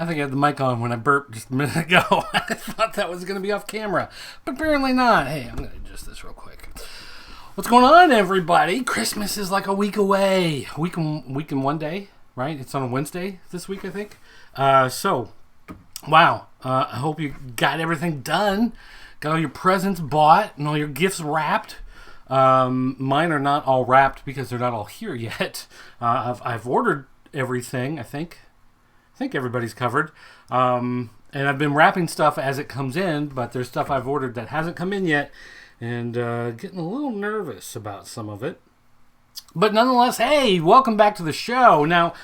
I think I had the mic on when I burped just a minute ago. I thought that was going to be off camera, but apparently not. Hey, I'm going to adjust this real quick. What's going on, everybody? Christmas is like a week away. Week and 1 day, right? It's on a Wednesday this week, I think. Wow. I hope you got everything done. Got all your presents bought and all your gifts wrapped. Mine are not all wrapped because they're not all here yet. I've ordered everything, I think. I think everybody's covered. And I've been wrapping stuff as it comes in, but there's stuff I've ordered that hasn't come in yet. And getting a little nervous about some of it. But nonetheless, hey, welcome back to the show. Now,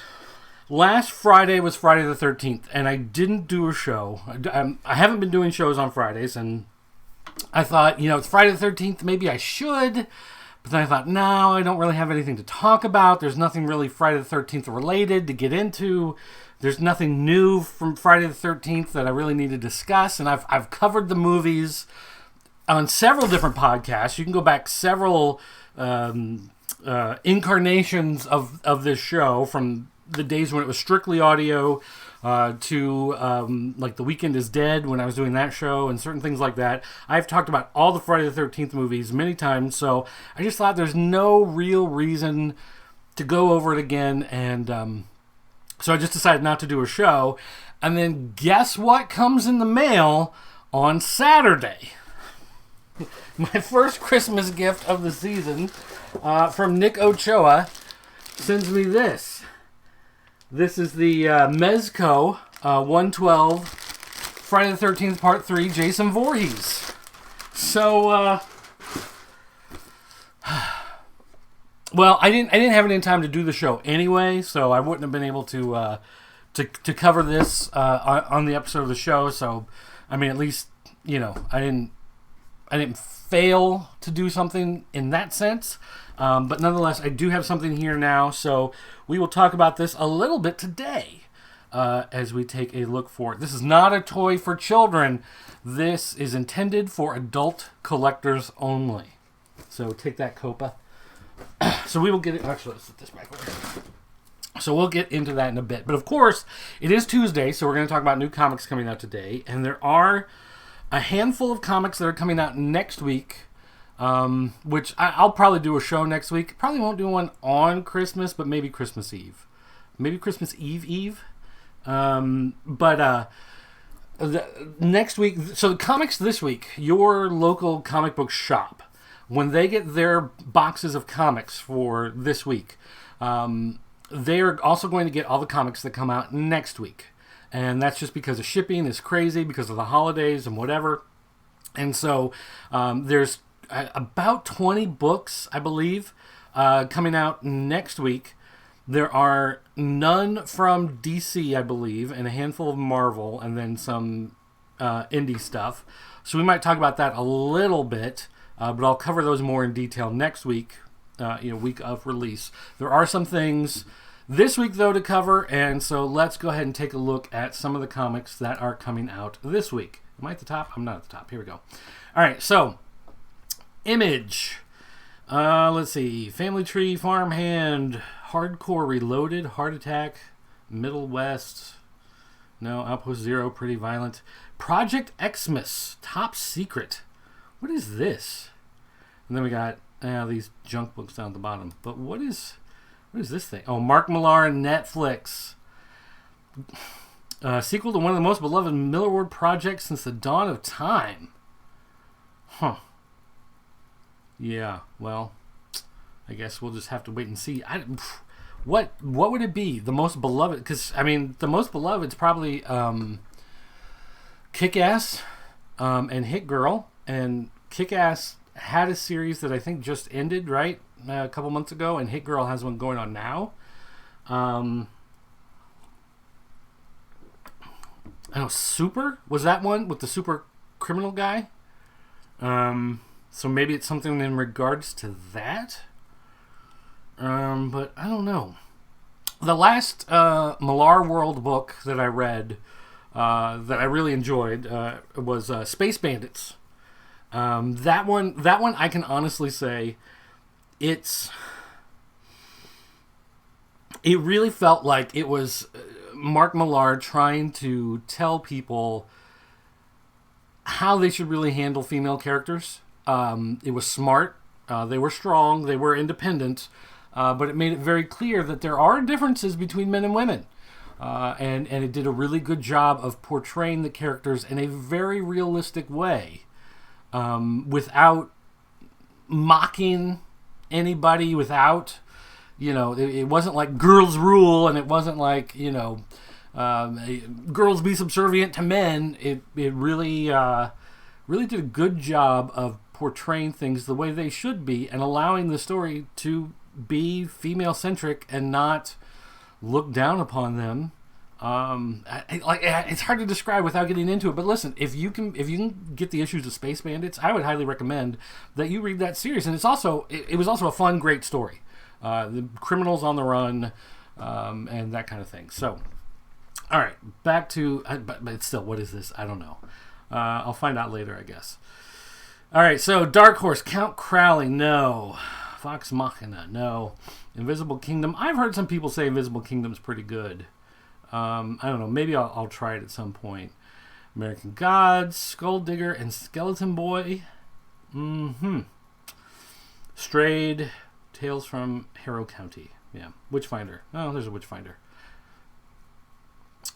last Friday was Friday the 13th, and I didn't do a show. I haven't been doing shows on Fridays, and I thought, it's Friday the 13th, maybe I should. But then I thought, no, I don't really have anything to talk about. There's nothing really Friday the 13th related to get into. There's nothing new from Friday the 13th that I really need to discuss. And I've covered the movies on several different podcasts. You can go back several incarnations of this show from the days when it was strictly audio to like The Weekend is Dead when I was doing that show and certain things like that. I've talked about all the Friday the 13th movies many times, so I just thought there's no real reason to go over it again, and so I just decided not to do a show. And then guess what comes in the mail on Saturday? My first Christmas gift of the season from Nick Ochoa sends me this. This is the Mezco 112 Friday the 13th Part 3 Jason Voorhees. So, well, I didn't have any time to do the show anyway, so I wouldn't have been able to cover this on the episode of the show. So, I mean, at least I didn't fail to do something in that sense. But nonetheless, I do have something here now, so we will talk about this a little bit today as we take a look for it. This is not a toy for children. This is intended for adult collectors only. So take that, Copa. So we will get it. Actually, let's put this back over here. So we'll get into that in a bit. But of course, it is Tuesday, so we're going to talk about new comics coming out today. And there are a handful of comics that are coming out next week. Which I'll probably do a show next week. Probably won't do one on Christmas, but maybe Christmas Eve. Maybe Christmas Eve. Next week, so the comics this week, your local comic book shop, when they get their boxes of comics for this week, they're also going to get all the comics that come out next week. And that's just because the shipping is crazy because of the holidays and whatever. And so there's about 20 books, I believe, coming out next week. There are none from DC, I believe, and a handful of Marvel, and then some indie stuff. So we might talk about that a little bit, but I'll cover those more in detail next week, week of release. There are some things this week, though, to cover, and so let's go ahead and take a look at some of the comics that are coming out this week. Am I at the top? I'm not at the top. Here we go. All right, so Image. Let's see. Family Tree, Farmhand, Hardcore Reloaded, Heart Attack, Middle West. No, Outpost Zero, Pretty Violent. Project Xmas, Top Secret. What is this? And then we got these junk books down at the bottom. But what is this thing? Oh, Mark Millar and Netflix. Sequel to one of the most beloved Millarworld projects since the dawn of time. Huh. Yeah, well, I guess we'll just have to wait and see. What would it be? The most beloved? Because, I mean, the most beloved is probably Kick-Ass and Hit Girl. And Kick-Ass had a series that I think just ended, right? A couple months ago. And Hit Girl has one going on now. I know Super? Was that one with the super criminal guy? So maybe it's something in regards to that. But I don't know. The last Millar World book that I read that I really enjoyed was Space Bandits. That one I can honestly say it really felt like it was Mark Millar trying to tell people how they should really handle female characters. It was smart. They were strong. They were independent. But it made it very clear that there are differences between men and women. And it did a really good job of portraying the characters in a very realistic way, without mocking anybody, without, it wasn't like girls rule, and it wasn't like, girls be subservient to men. It really did a good job of portraying things the way they should be and allowing the story to be female-centric and not look down upon them. It's hard to describe without getting into it, but listen, if you can get the issues of Space Bandits, I would highly recommend that you read that series. And it was also a fun, great story. The criminals on the run, and that kind of thing. So, all right, back to, but it's still, what is this? I don't know. I'll find out later, I guess. All right, so Dark Horse, Count Crowley, no. Vox Machina, no. Invisible Kingdom, I've heard some people say Invisible Kingdom's pretty good. I don't know, maybe I'll try it at some point. American Gods, Skull Digger, and Skeleton Boy. Strayed, Tales from Harrow County. Yeah, Witchfinder. Oh, there's a Witchfinder.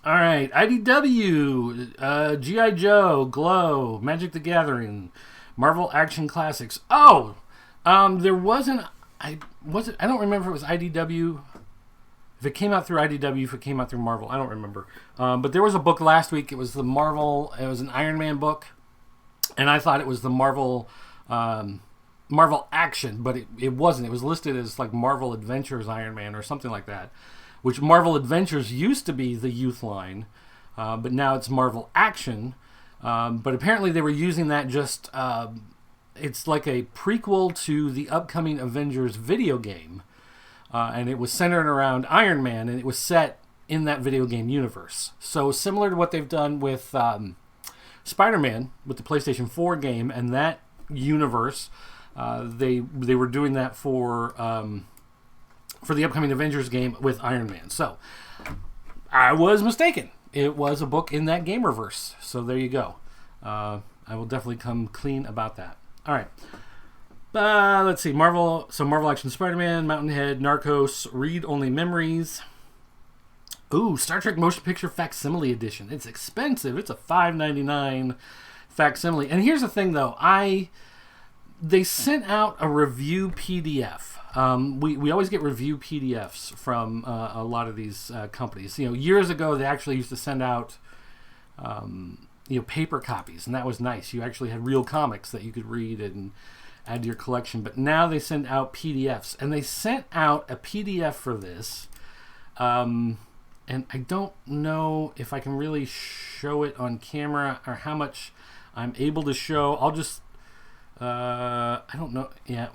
All right, IDW, G.I. Joe, Glow, Magic the Gathering, Marvel Action Classics. Oh, there wasn't. I don't remember if it was IDW. If it came out through IDW, if it came out through Marvel, I don't remember. But there was a book last week. It was the Marvel. It was an Iron Man book, and I thought it was the Marvel Action, but it wasn't. It was listed as like Marvel Adventures Iron Man or something like that. Which Marvel Adventures used to be the youth line, but now it's Marvel Action. But apparently they were using that just. It's like a prequel to the upcoming Avengers video game. And it was centered around Iron Man, and it was set in that video game universe. So similar to what they've done with Spider-Man, with the PlayStation 4 game, and that universe, they were doing that for the upcoming Avengers game with Iron Man. So I was mistaken. It was a book in that gamerverse. So there you go. I will definitely come clean about that. All right. Let's see. Marvel Action Spider-Man, Mountainhead, Narcos, Read Only Memories. Ooh, Star Trek Motion Picture Facsimile Edition. It's expensive. It's a $5.99 facsimile. And here's the thing, though. They sent out a review PDF. We always get review PDFs from a lot of these companies. Years ago, they actually used to send out paper copies, and that was nice. You actually had real comics that you could read and add to your collection. But now they send out PDFs, and they sent out a PDF for this. And I don't know if I can really show it on camera or how much I'm able to show. I'll just, I don't know. Yeah,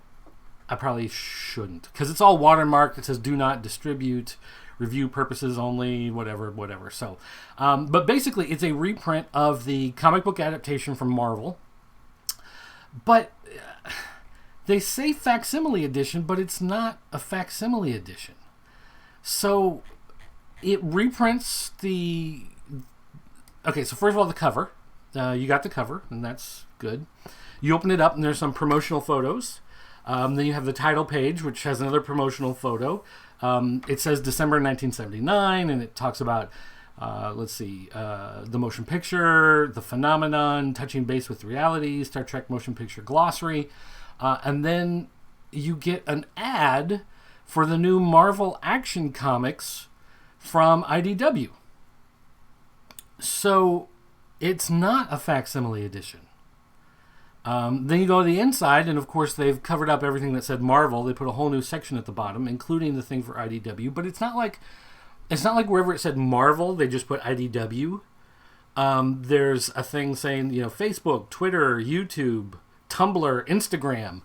I probably shouldn't, because it's all watermarked. It says do not distribute, review purposes only, whatever. So, but basically it's a reprint of the comic book adaptation from Marvel. But they say facsimile edition, but it's not a facsimile edition. So it reprints the... Okay, so first of all, the cover. You got the cover, and that's good. You open it up, and there's some promotional photos. Then you have the title page, which has another promotional photo. It says December 1979, and it talks about, the motion picture, the phenomenon, touching base with reality, Star Trek motion picture glossary. And then you get an ad for the new Marvel Action Comics from IDW. So it's not a facsimile edition. Then you go to the inside, and of course they've covered up everything that said Marvel. They put a whole new section at the bottom, including the thing for IDW. But it's not like wherever it said Marvel, they just put IDW. There's a thing saying, Facebook, Twitter, YouTube, Tumblr, Instagram.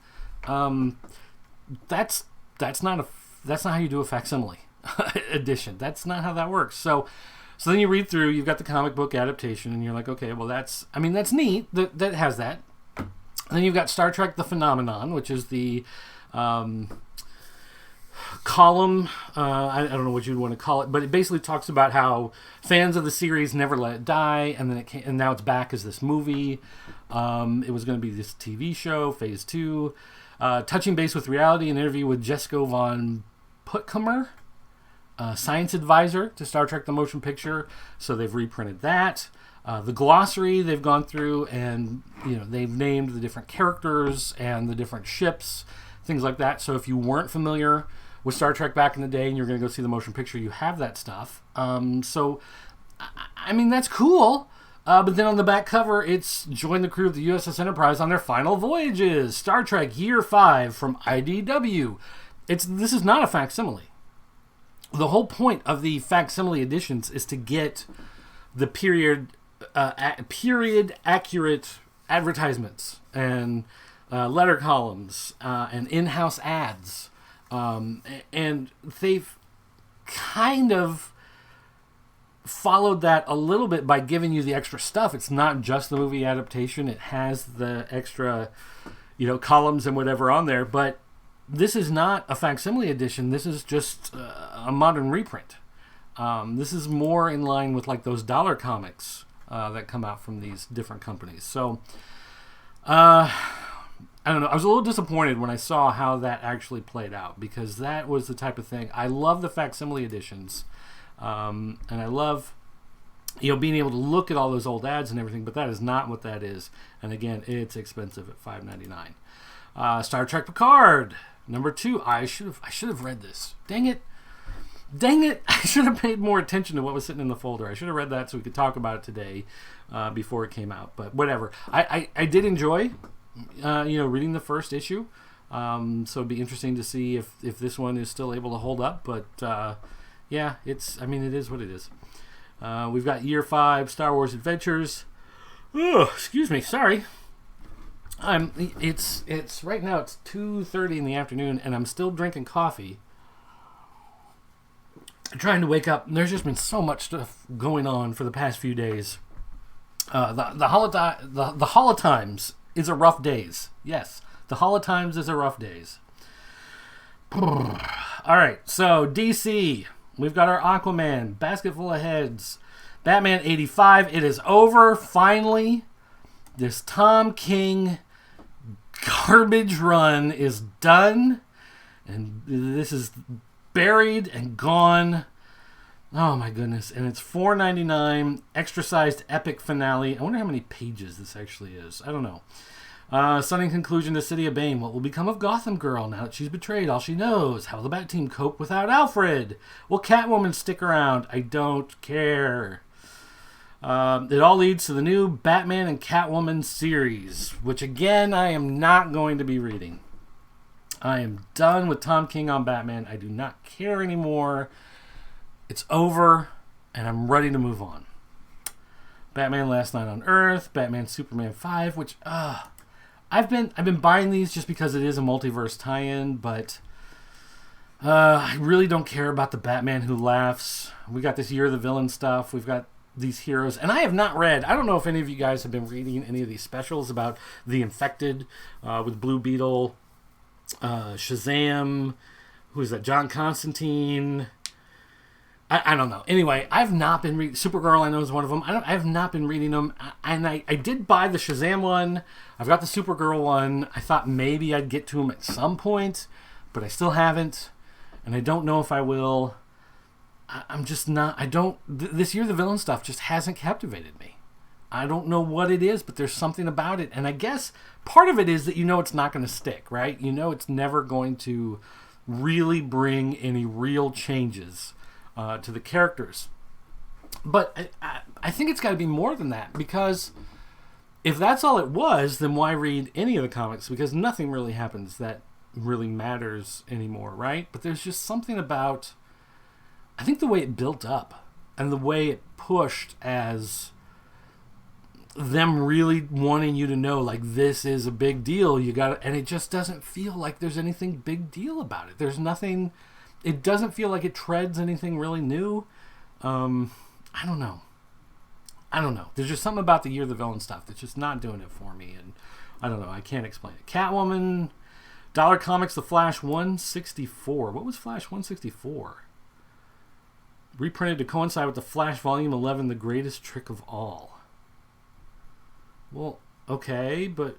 That's not how you do a facsimile edition. That's not how that works. So then you read through. You've got the comic book adaptation, and you're like, okay, well that's neat. That has that. And then you've got Star Trek: The Phenomenon, which is the column. I don't know what you'd want to call it, but it basically talks about how fans of the series never let it die, and then and now it's back as this movie. It was going to be this TV show, Phase 2. Touching base with reality, an interview with Jessica von Puttkamer, science advisor to Star Trek The Motion Picture. So they've reprinted that. The glossary they've gone through, and they've named the different characters and the different ships, things like that. So if you weren't familiar with Star Trek back in the day and you're going to go see the motion picture, you have that stuff. So, I mean, that's cool. But then on the back cover, it's join the crew of the USS Enterprise on their final voyages. Star Trek Year 5 from IDW. This is not a facsimile. The whole point of the facsimile editions is to get the period accurate advertisements and letter columns and in-house ads. And they've kind of followed that a little bit by giving you the extra stuff. It's not just the movie adaptation. It has the extra, columns and whatever on there. But this is not a facsimile edition. This is just a modern reprint. This is more in line with like those dollar comics that come out from these different companies. So, I don't know. I was a little disappointed when I saw how that actually played out, because that was the type of thing. I love the facsimile editions. And I love, being able to look at all those old ads and everything, but that is not what that is. And again, it's expensive at $5.99. Star Trek Picard, number 2. I should have read this. Dang it. I should have paid more attention to what was sitting in the folder. I should have read that so we could talk about it today, before it came out, but whatever. I did enjoy, reading the first issue. So it'd be interesting to see if this one is still able to hold up, but, yeah, it is what it is. We've got Year 5, Star Wars Adventures. Oh, excuse me, sorry. It's right now, it's 2:30 in the afternoon, and I'm still drinking coffee. I'm trying to wake up. There's just been so much stuff going on for the past few days. The Holotimes is a rough days. Yes, the Holotimes is a rough days. All right, so DC. We've got our Aquaman, Basket Full of Heads, Batman 85. It is over, finally. This Tom King garbage run is done. And this is buried and gone. Oh my goodness. And it's $4.99, extra-sized epic finale. I wonder how many pages this actually is. I don't know. Stunning conclusion to City of Bane. What will become of Gotham Girl now that she's betrayed all she knows? How will the Bat Team cope without Alfred? Will Catwoman stick around? I don't care. It all leads to the new Batman and Catwoman series, which again, I am not going to be reading. I am done with Tom King on Batman. I do not care anymore. It's over, and I'm ready to move on. Batman Last Night on Earth, Batman Superman 5, which, I've been buying these just because it is a multiverse tie-in, but I really don't care about the Batman Who Laughs. We got this Year of the Villain stuff. We've got these heroes. And I have not read, I don't know if any of you guys have been reading any of these specials about the Infected with Blue Beetle, Shazam, who is that, John Constantine. I don't know. Anyway, I've not been reading... Supergirl, I know, is one of them. I have not been reading them. And I did buy the Shazam one. I've got the Supergirl one. I thought maybe I'd get to them at some point, but I still haven't. And I don't know if I will. I'm just not... This Year the Villain stuff just hasn't captivated me. I don't know what it is, but there's something about it. And I guess part of it is that it's not going to stick, right? It's never going to really bring any real changes to the characters. But I think it's got to be more than that, because if that's all it was, then why read any of the comics? Because nothing really happens that really matters anymore, right? But there's just something about, I think, the way it built up and the way it pushed as them really wanting you to know, like, this is a big deal. And it just doesn't feel like there's anything big deal about it. There's nothing. It doesn't feel like it treads anything really new. I don't know. There's just something about the Year of the Villain stuff that's just not doing it for me. And I don't know. I can't explain it. Catwoman, Dollar Comics, The Flash 164. What was Flash 164? Reprinted to coincide with The Flash Volume 11, The Greatest Trick of All. Well, okay, but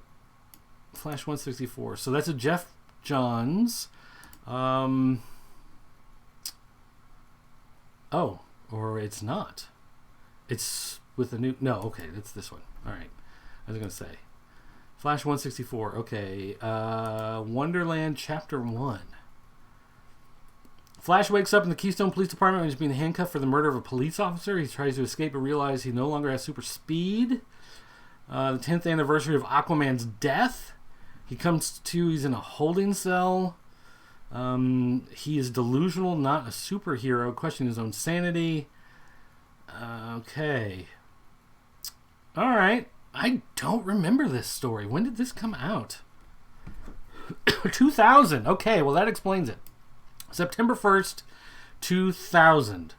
Flash 164. So that's a Jeff Johns. Oh, or it's not. It's with a new... No, okay, it's this one. All right. I was going to say. Flash 164. Okay. Wonderland Chapter 1. Flash wakes up in the Keystone Police Department when he's being handcuffed for the murder of a police officer. He tries to escape but realizes he no longer has super speed. The 10th anniversary of Aquaman's death. He comes to, he's in a holding cell. He is delusional, not a superhero, questioning his own sanity. Okay. All right. I don't remember this story. When did this come out? 2000. Okay, well, that explains it. September 1st, 2000.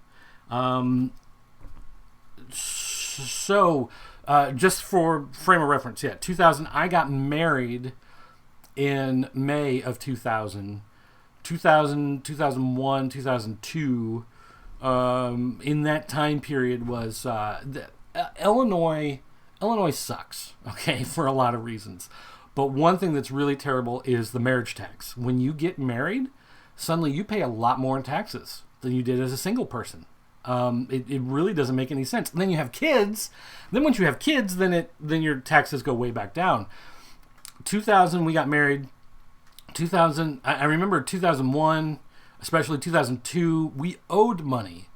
Just for frame of reference, 2000. I got married in May of 2000. 2001, 2002. In that time period was Illinois sucks, okay, for a lot of reasons. But one thing that's really terrible is the marriage tax. When you get married, suddenly you pay a lot more in taxes than you did as a single person. It really doesn't make any sense. And then you have kids. Then once you have kids, then your taxes go way back down. 2000, we got married. 2000, I remember 2001, especially 2002, we owed money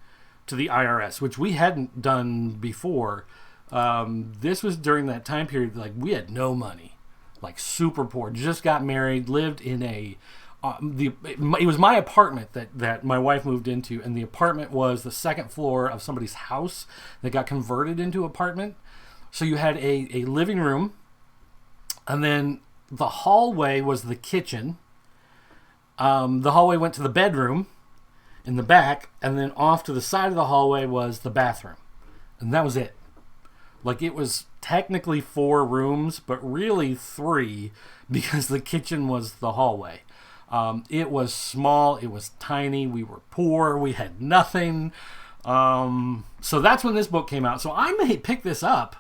to the IRS, which we hadn't done before. This was during that time period, like we had no money, like super poor, just got married, lived in it was my apartment that my wife moved into, and the apartment was the second floor of somebody's house that got converted into an apartment. So you had a living room, and then the hallway was the kitchen. The hallway went to the bedroom in the back, and then off to the side of the hallway was the bathroom. And that was it. Like, it was technically 4 rooms, but really 3, because the kitchen was the hallway. It was small, it was tiny, we were poor, we had nothing. So that's when this book came out. So I may pick this up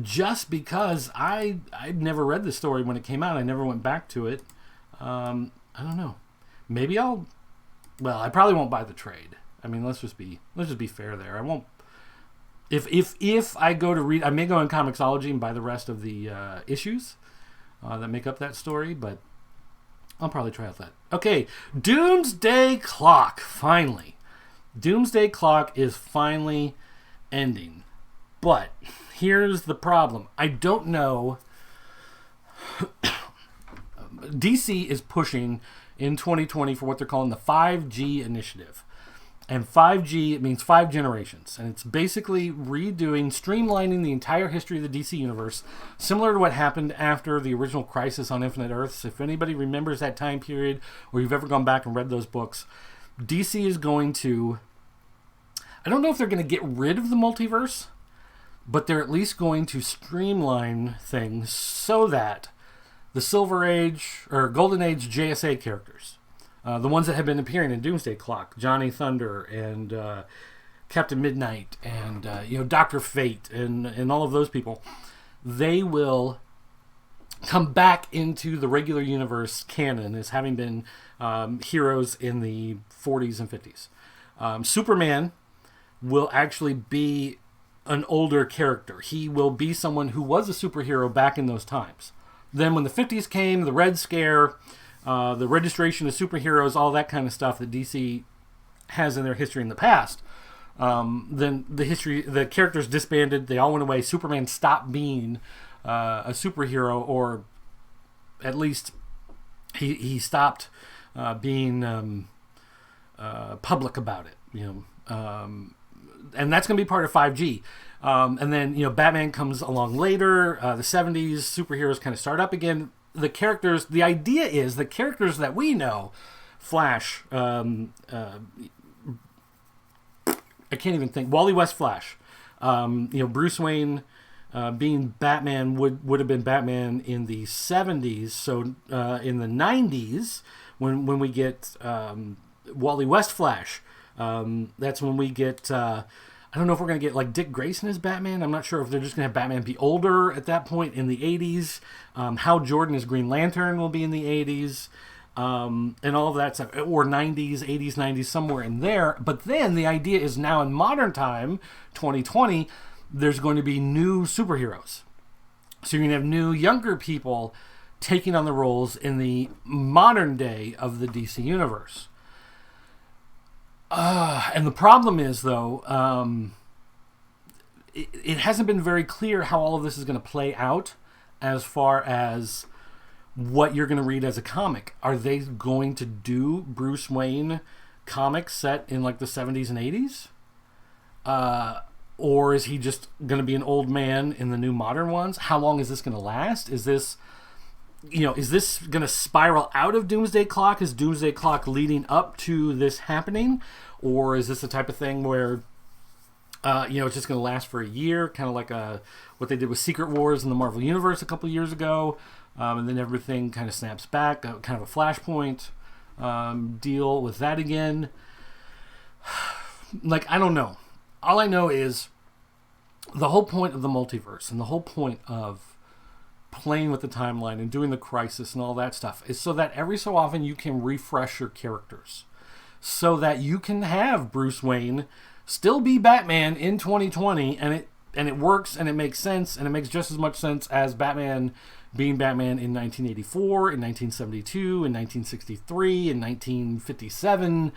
just because I'd never read the story when it came out. I never went back to it. I don't know. Maybe I probably won't buy the trade. I mean, let's just be fair there. I won't. If I go to read, I may go on Comixology and buy the rest of the issues that make up that story, but I'll probably try out that. Okay, Doomsday Clock, finally. Doomsday Clock is finally ending. But here's the problem. I don't know. DC is pushing in 2020 for what they're calling the 5G initiative. And 5G, it means 5 generations. And it's basically streamlining the entire history of the DC universe, similar to what happened after the original Crisis on Infinite Earths. If anybody remembers that time period, or you've ever gone back and read those books, DC is going to... I don't know if they're going to get rid of the multiverse, but they're at least going to streamline things so that the Silver Age, or Golden Age JSA characters... the ones that have been appearing in Doomsday Clock, Johnny Thunder and Captain Midnight and Dr. Fate and all of those people, they will come back into the regular universe canon as having been heroes in the 40s and 50s. Superman will actually be an older character. He will be someone who was a superhero back in those times. Then when the 50s came, the Red Scare... the registration of superheroes, all that kind of stuff that DC has in their history in the past. Then the characters disbanded. They all went away. Superman stopped being a superhero, or at least he stopped being public about it. And that's going to be part of 5G. And then Batman comes along later. The 70s superheroes kind of start up again. The idea is the characters that we know, Flash, I can't even think, Wally West Flash, Bruce Wayne, being Batman would have been Batman in the 70s. So in the 90s, when we get Wally West Flash, that's when we get... I don't know if we're going to get like Dick Grayson as Batman. I'm not sure if they're just going to have Batman be older at that point in the 80s. Hal Jordan as Green Lantern will be in the 80s. And all of that stuff. Or 90s, 80s, 90s, somewhere in there. But then the idea is now in modern time, 2020, there's going to be new superheroes. So you're going to have new, younger people taking on the roles in the modern day of the DC Universe. And the problem is, though, it hasn't been very clear how all of this is going to play out as far as what you're going to read as a comic. Are they going to do Bruce Wayne comics set in like the 70s and 80s? Or is he just going to be an old man in the new modern ones? How long is this going to last? Is this going to spiral out of Doomsday Clock? Is Doomsday Clock leading up to this happening? Or is this the type of thing where, it's just going to last for a year, kind of like what they did with Secret Wars in the Marvel Universe a couple years ago, and then everything kind of snaps back, kind of a Flashpoint deal with that again? Like, I don't know. All I know is the whole point of the multiverse and the whole point of playing with the timeline and doing the crisis and all that stuff is so that every so often you can refresh your characters, so that you can have Bruce Wayne still be Batman in 2020, and it works, and it makes sense, and it makes just as much sense as Batman being Batman in 1984, in 1972, in 1963, in 1957,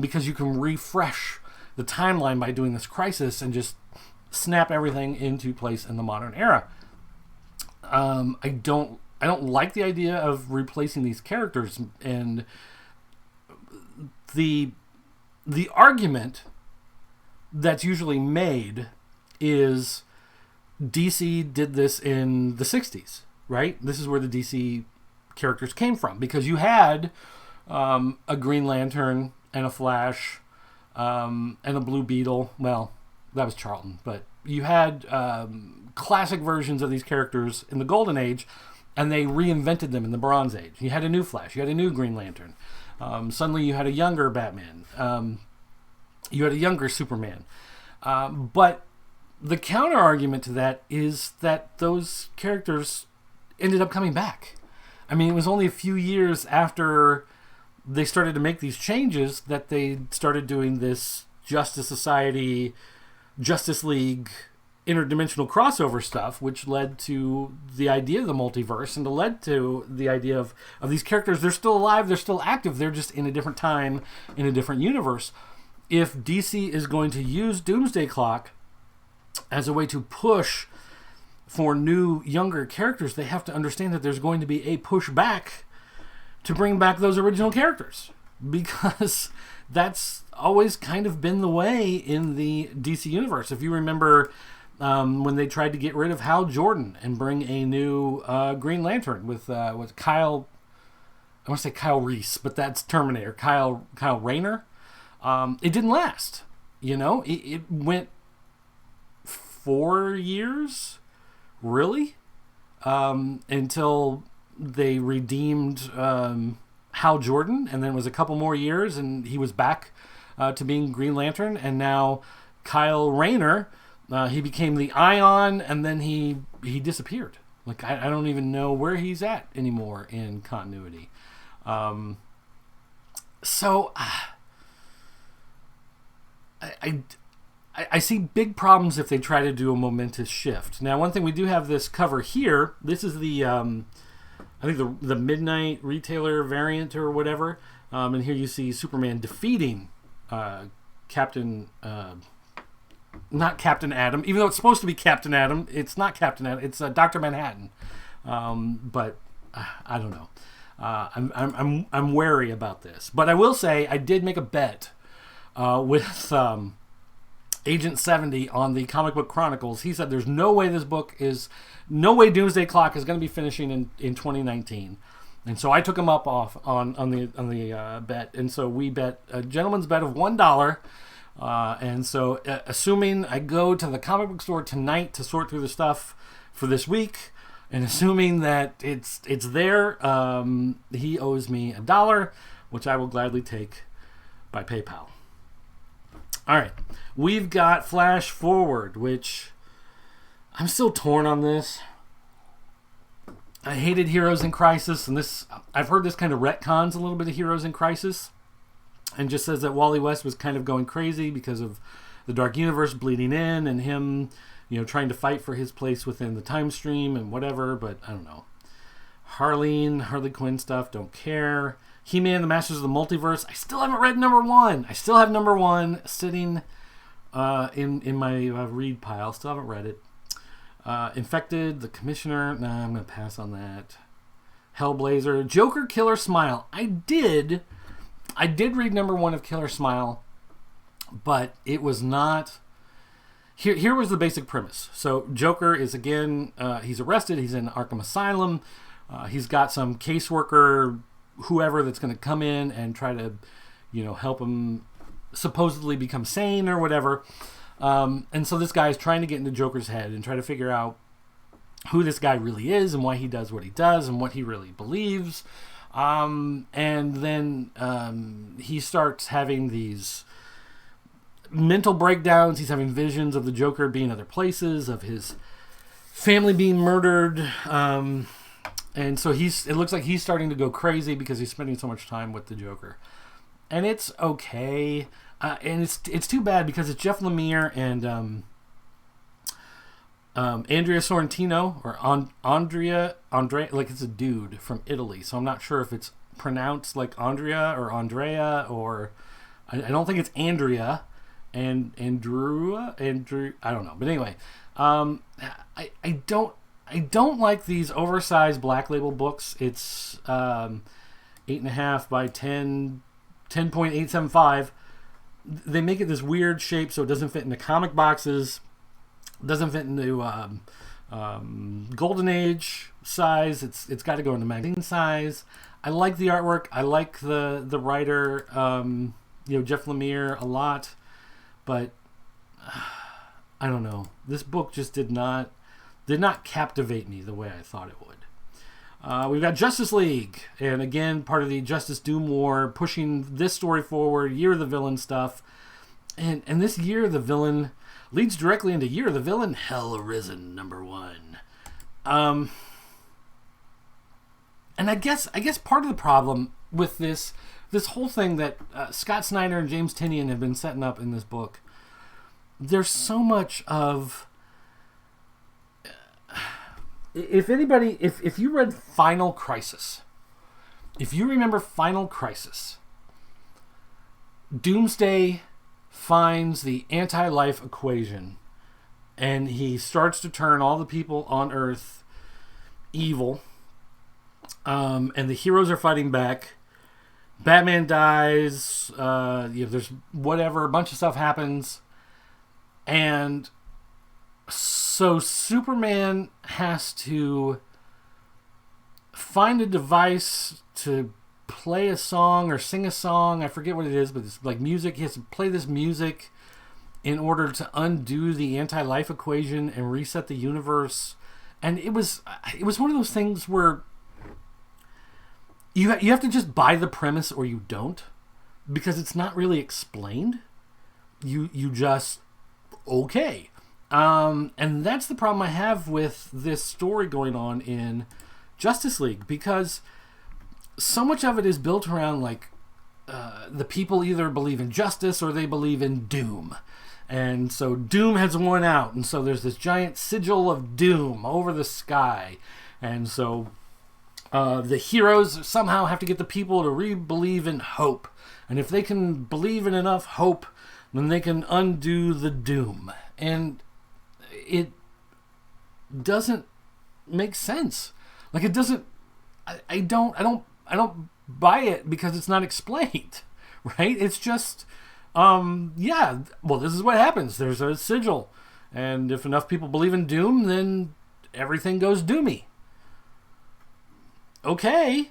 because you can refresh the timeline by doing this crisis and just snap everything into place in the modern era. I don't like the idea of replacing these characters, and the argument that's usually made is DC did this in the 60s, right? This is where the DC characters came from, because you had a Green Lantern and a Flash and a Blue Beetle. Well, that was Charlton, but you had classic versions of these characters in the Golden Age, and they reinvented them in the Bronze Age. You had a new Flash, you had a new Green Lantern. Suddenly you had a younger Batman. You had a younger Superman. But the counter argument to that is that those characters ended up coming back. I mean, it was only a few years after they started to make these changes that they started doing this Justice Society, Justice League, interdimensional crossover stuff, which led to the idea of the multiverse, and led to the idea of these characters. They're still alive, they're still active, they're just in a different time, in a different universe. If DC is going to use Doomsday Clock as a way to push for new, younger characters, they have to understand that there's going to be a pushback to bring back those original characters, because that's always kind of been the way in the DC universe. If you remember when they tried to get rid of Hal Jordan and bring a new Green Lantern with Kyle, I want to say Kyle Reese, but that's Terminator, Kyle Rayner. It didn't last. It went 4 years, really, until they redeemed Hal Jordan, and then it was a couple more years, and he was back to being Green Lantern, and now Kyle Rayner, he became the Ion, and then he disappeared. Like, I don't even know where he's at anymore in continuity. So I see big problems if they try to do a momentous shift. Now, one thing, we do have this cover here. This is the I think the Midnight Retailer variant or whatever. And here you see Superman defeating Captain... not Captain Atom, even though it's supposed to be Captain Atom. It's not Captain Atom. It's Dr. Manhattan. But I don't know. I'm wary about this. But I will say I did make a bet with Agent 70 on the Comic Book Chronicles. He said there's no way no way Doomsday Clock is going to be finishing in 2019. And so I took him up on the bet. And so we bet a gentleman's bet of $1 And so, assuming I go to the comic book store tonight to sort through the stuff for this week, and assuming that it's there, he owes me $1, which I will gladly take by PayPal. All right, we've got Flash Forward, which I'm still torn on this. I hated Heroes in Crisis, and this I've heard this kind of retcons a little bit of Heroes in Crisis, and just says that Wally West was kind of going crazy because of the Dark Universe bleeding in and him, trying to fight for his place within the time stream and whatever, but I don't know. Harley Quinn stuff, don't care. He-Man, The Masters of the Multiverse, I still haven't read number 1. I still have number 1 sitting in my read pile. Still haven't read it. Infected, The Commissioner, nah, I'm going to pass on that. Hellblazer, Joker, Killer Smile. I did read number 1 of Killer Smile, but it was not... Here was the basic premise. So Joker is, again, he's arrested. He's in Arkham Asylum. He's got some caseworker, whoever, that's going to come in and try to, help him supposedly become sane or whatever. And so this guy is trying to get into Joker's head and try to figure out who this guy really is and why he does what he does and what he really believes. And then he starts having these mental breakdowns. He's having visions of the Joker being other places, of his family being murdered. And so it looks like he's starting to go crazy because he's spending so much time with the Joker. And it's okay. And it's too bad because it's Jeff Lemire and Andrea Sorrentino, or Andrea, like it's a dude from Italy. So I'm not sure if it's pronounced like Andrea, or I don't think it's Andrea and Andrew. I don't know. But anyway, I don't like these oversized Black Label books. It's 8.5 by 10.875. They make it this weird shape so it doesn't fit into comic boxes, doesn't fit into Golden Age size. It's got to go into magazine size. I like the artwork. I like the writer, Jeff Lemire, a lot, but I don't know. This book just did not captivate me the way I thought it would. We've got Justice League, and again, part of the Justice Doom War, pushing this story forward, Year of the Villain stuff. And this Year of the Villain leads directly into Year of the Villain, Hell Arisen, number 1. And I guess part of the problem with this whole thing that Scott Snyder and James Tynion have been setting up in this book, there's so much of... If you read Final Crisis, if you remember Final Crisis, Doomsday finds the anti-life equation, and he starts to turn all the people on Earth evil, and the heroes are fighting back. Batman dies, there's whatever, a bunch of stuff happens, and so Superman has to find a device to play a song or sing a song. I forget what it is, but it's like music. He has to play this music in order to undo the anti-life equation and reset the universe. And it was one of those things where you have to just buy the premise or you don't, because it's not really explained. You just, okay. And that's the problem I have with this story going on in Justice League, because so much of it is built around the people either believe in justice or they believe in doom. And so doom has won out, and so there's this giant sigil of doom over the sky. And so the heroes somehow have to get the people to re-believe in hope. And if they can believe in enough hope, then they can undo the doom. And it doesn't make sense. Like, it doesn't. I don't buy it because it's not explained, right? It's just, yeah. Well, this is what happens. There's a sigil, and if enough people believe in doom, then everything goes doomy. Okay,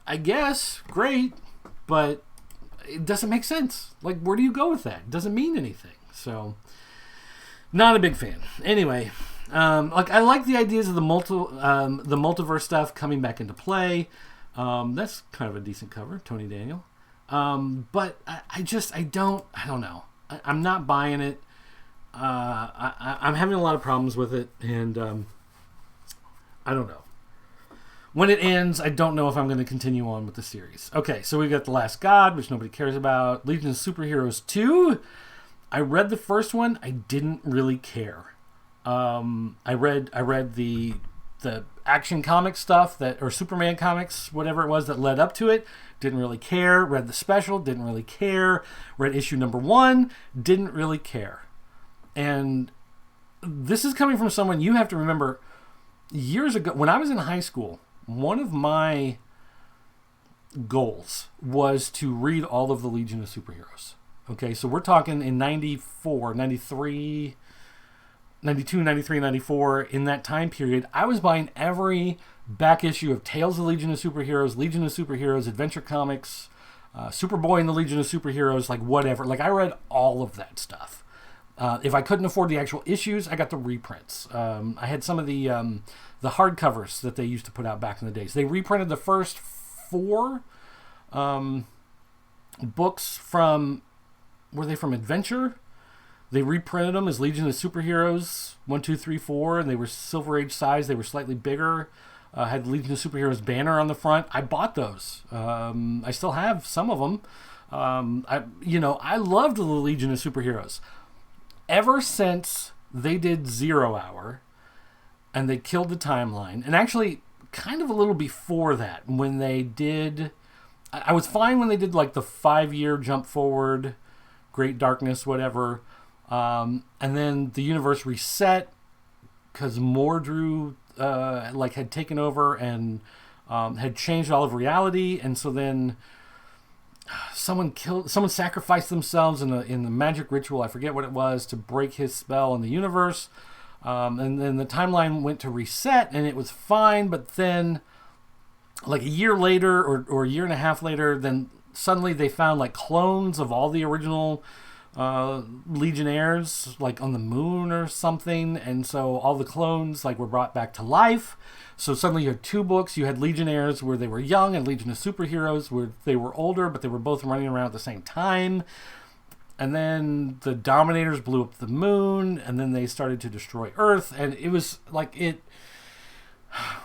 I guess, great, but it doesn't make sense. Like, where do you go with that? It doesn't mean anything. So, not a big fan. Anyway, like, I like the ideas of the multiverse stuff coming back into play. That's kind of a decent cover, Tony Daniel. But I don't know. I'm not buying it. I'm having a lot of problems with it, and I don't know. When it ends, I don't know if I'm going to continue on with the series. Okay, so we've got The Last God, which nobody cares about. Legion of Superheroes 2. I read the first one. I didn't really care. I read the Action Comics stuff or Superman comics, whatever it was that led up to it. Didn't really care. Read the special. Didn't really care. Read issue number 1. Didn't really care. And this is coming from someone, you have to remember, years ago, when I was in high school, one of my goals was to read all of the Legion of Superheroes. Okay, so we're talking in 94, 93, 92, 93, 94, in that time period, I was buying every back issue of Tales of the Legion of Superheroes, Adventure Comics, Superboy and the Legion of Superheroes, like whatever. Like, I read all of that stuff. If I couldn't afford the actual issues, I got the reprints. I had some of the hardcovers that they used to put out back in the days. They reprinted the first 4 books from, were they from Adventure? They reprinted them as Legion of Superheroes 1, 2, 3, 4, and they were Silver Age size. They were slightly bigger. Had the Legion of Superheroes banner on the front. I bought those. I still have some of them. I loved the Legion of Superheroes. Ever since they did Zero Hour and they killed the timeline, and actually kind of a little before that, when they did, I was fine when they did like the 5-year jump forward, Great Darkness, whatever, and then the universe reset because Mordru had taken over and had changed all of reality, and so then someone sacrificed themselves in the magic ritual, I forget what it was, to break his spell in the universe. And then the timeline went to reset, and it was fine, but then like a year later or a year and a half later, then suddenly they found like clones of all the original Legionnaires, like on the moon or something, and so all the clones like were brought back to life. So suddenly you had 2 books. You had Legionnaires where they were young, and Legion of Superheroes where they were older, but they were both running around at the same time. And then the Dominators blew up the moon, and then they started to destroy Earth, and it was like it.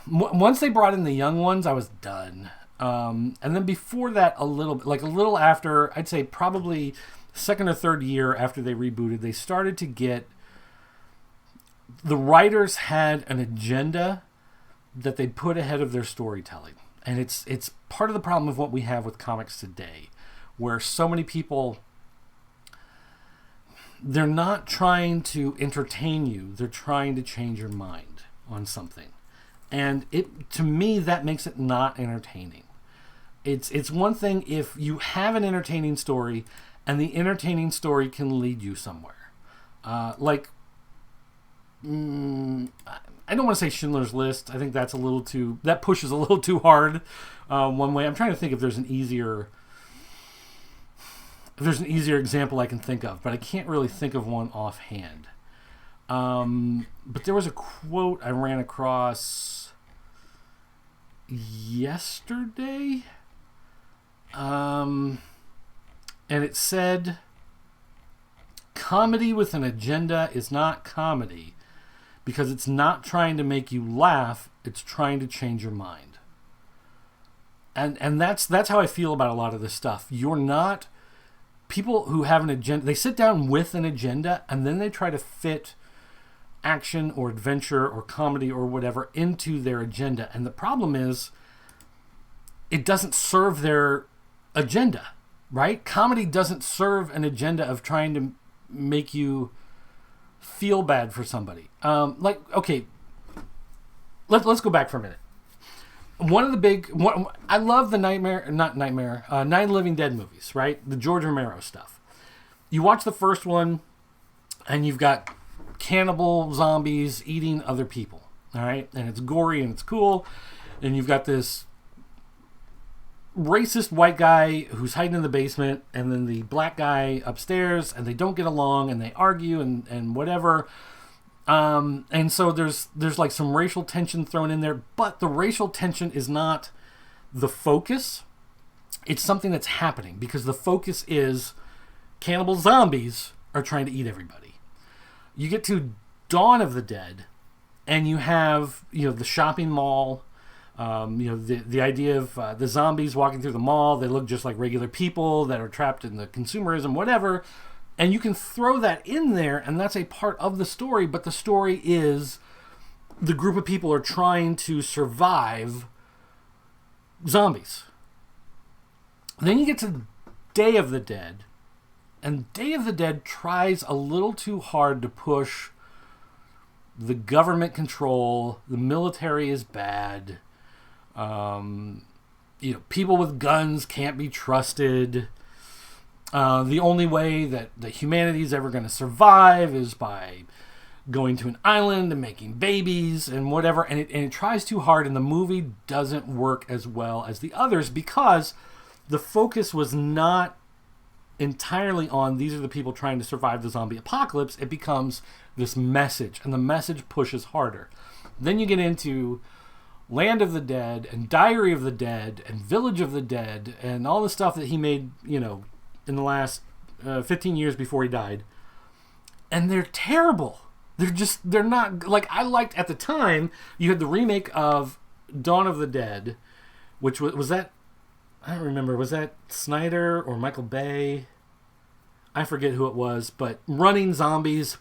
Once they brought in the young ones, I was done. And then before that, a little after, I'd say probably second or third year after they rebooted, they started to get, the writers had an agenda that they put ahead of their storytelling. And it's part of the problem of what we have with comics today, where so many people, they're not trying to entertain you, they're trying to change your mind on something. And to me, that makes it not entertaining. It's one thing if you have an entertaining story and the entertaining story can lead you somewhere. I don't want to say Schindler's List. I think that pushes a little too hard one way. I'm trying to think if there's an easier example I can think of, but I can't really think of one offhand. But there was a quote I ran across yesterday, and it said, "Comedy with an agenda is not comedy because it's not trying to make you laugh, it's trying to change your mind." And that's how I feel about a lot of this stuff. You're not, people who have an agenda, they sit down with an agenda and then they try to fit action or adventure or comedy or whatever into their agenda. And the problem is, it doesn't serve their agenda, right? Comedy doesn't serve an agenda of trying to make you feel bad for somebody. Okay, let's go back for a minute. I love the Night of the Living Dead movies, right? The George Romero stuff. You watch the first one, and you've got cannibal zombies eating other people, all right? And it's gory and it's cool, and you've got this racist white guy who's hiding in the basement, and then the black guy upstairs, and they don't get along, and they argue and whatever. And so there's like some racial tension thrown in there, but the racial tension is not the focus. It's something that's happening because the focus is cannibal zombies are trying to eat everybody. You get to Dawn of the Dead, and you have, the shopping mall. The idea of the zombies walking through the mall. They look just like regular people that are trapped in the consumerism, whatever. And you can throw that in there, and that's a part of the story. But the story is the group of people are trying to survive zombies. Then you get to Day of the Dead. And Day of the Dead tries a little too hard to push the government control. The military is bad. People with guns can't be trusted. The only way that humanity is ever going to survive is by going to an island and making babies and whatever. And it tries too hard, and the movie doesn't work as well as the others because the focus was not entirely on these are the people trying to survive the zombie apocalypse. It becomes this message, and the message pushes harder. Then you get into Land of the Dead and Diary of the Dead and Village of the Dead and all the stuff that he made, in the last 15 years before he died. And they're terrible. They're not, like, I liked at the time, you had the remake of Dawn of the Dead, which was that, I don't remember, was that Snyder or Michael Bay? I forget who it was, but running zombies,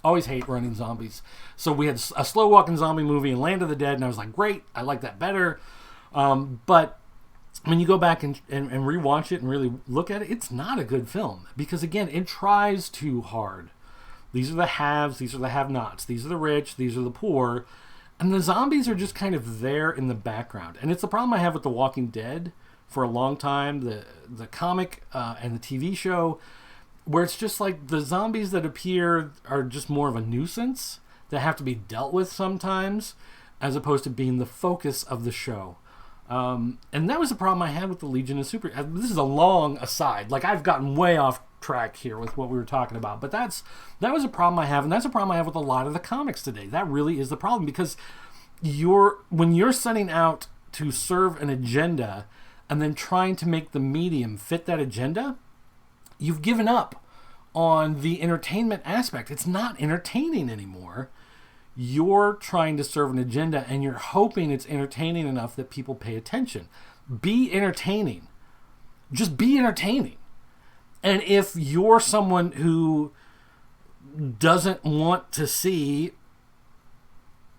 always hate running zombies. So we had a slow walking zombie movie in Land of the Dead, and I was like, great, I like that better. But when you go back and rewatch it and really look at it, it's not a good film because, again, it tries too hard. These are the haves, these are the have-nots, these are the rich, these are the poor, and the zombies are just kind of there in the background. And it's the problem I have with The Walking Dead for a long time, the comic and the TV show, where it's just like the zombies that appear are just more of a nuisance that have to be dealt with sometimes, as opposed to being the focus of the show. And that was the problem I had with the Legion of Super. This is a long aside. Like, I've gotten way off track here with what we were talking about, but that was a problem I have, and that's a problem I have with a lot of the comics today. That really is the problem, because when you're setting out to serve an agenda and then trying to make the medium fit that agenda, you've given up on the entertainment aspect. It's not entertaining anymore. You're trying to serve an agenda, and you're hoping it's entertaining enough that people pay attention. Be entertaining. Just be entertaining. And if you're someone who doesn't want to see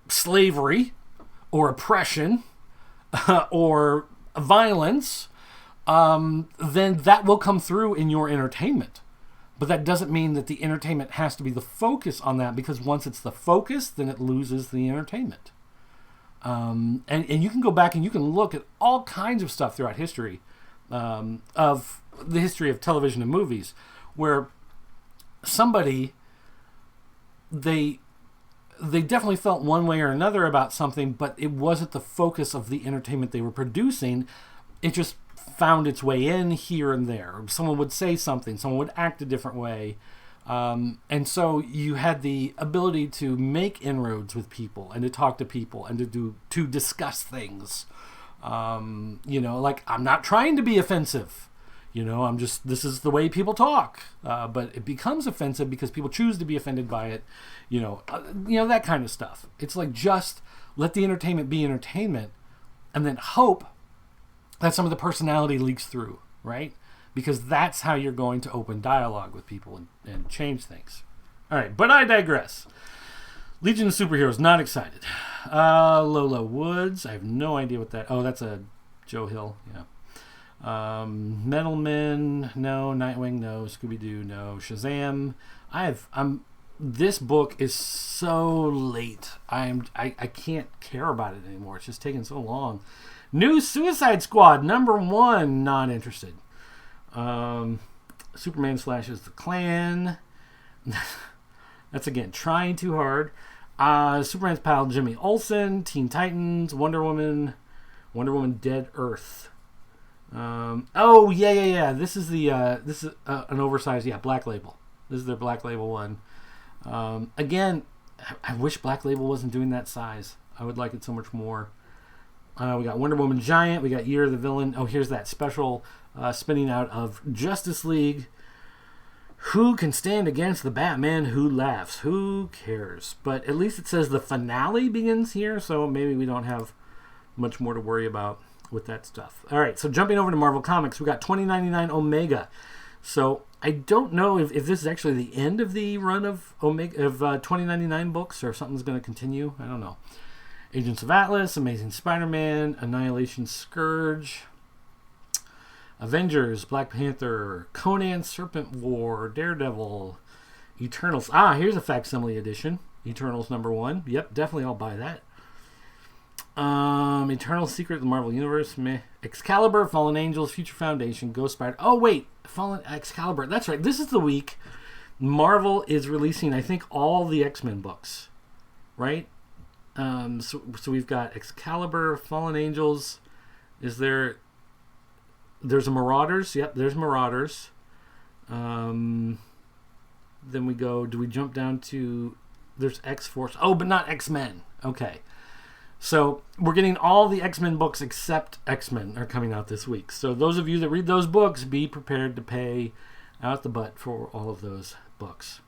slavery or oppression or violence, then that will come through in your entertainment. But that doesn't mean that the entertainment has to be the focus on that, because once it's the focus, then it loses the entertainment. And you can go back and you can look at all kinds of stuff throughout history, of the history of television and movies, where somebody, they definitely felt one way or another about something, but it wasn't the focus of the entertainment they were producing. It just found its way in here and there. Someone would say something, someone would act a different way. And so you had the ability to make inroads with people and to talk to people and to discuss things. Like, I'm not trying to be offensive. This is the way people talk. But it becomes offensive because people choose to be offended by it. That kind of stuff. It's like, just let the entertainment be entertainment, and then hope that some of the personality leaks through, right? Because that's how you're going to open dialogue with people and change things. All right, but I digress. Legion of Superheroes, not excited. Lola Woods, I have no idea what that... Oh, that's a Joe Hill, yeah. Metal Men, no. Nightwing, no. Scooby-Doo, no. Shazam. This book is so late. I can't care about it anymore. It's just taking so long. New Suicide Squad, #1, not interested. Superman slashes the Klan. That's, again, trying too hard. Superman's pal Jimmy Olsen, Teen Titans, Wonder Woman Dead Earth. Oh yeah. This is an oversized Black Label. This is their Black Label one. Again, I wish Black Label wasn't doing that size. I would like it so much more. We got Wonder Woman Giant. We got Year of the Villain. Oh, here's that special spinning out of Justice League. Who can stand against the Batman who laughs? Who cares? But at least it says the finale begins here, so maybe we don't have much more to worry about with that stuff. All right, so jumping over to Marvel Comics, we got 2099 Omega. So I don't know if this is actually the end of the run of Omega of 2099 books, or if something's going to continue. I don't know. Agents of Atlas, Amazing Spider-Man, Annihilation Scourge, Avengers, Black Panther, Conan, Serpent War, Daredevil, Eternals. Here's a facsimile edition. Eternals #1. Yep, definitely I'll buy that. Eternal Secret of the Marvel Universe. Meh. Excalibur, Fallen Angels, Future Foundation, Ghost Spider. Oh, wait. Fallen Excalibur. That's right. This is the week Marvel is releasing, I think, all the X-Men books. Right? So we've got Excalibur, Fallen Angels. There's a Marauders. Yep, there's Marauders. Then we go, do we jump down to, there's X-Force. Oh, but not X-Men. Okay. So we're getting all the X-Men books except X-Men are coming out this week. So those of you that read those books, be prepared to pay out the butt for all of those books.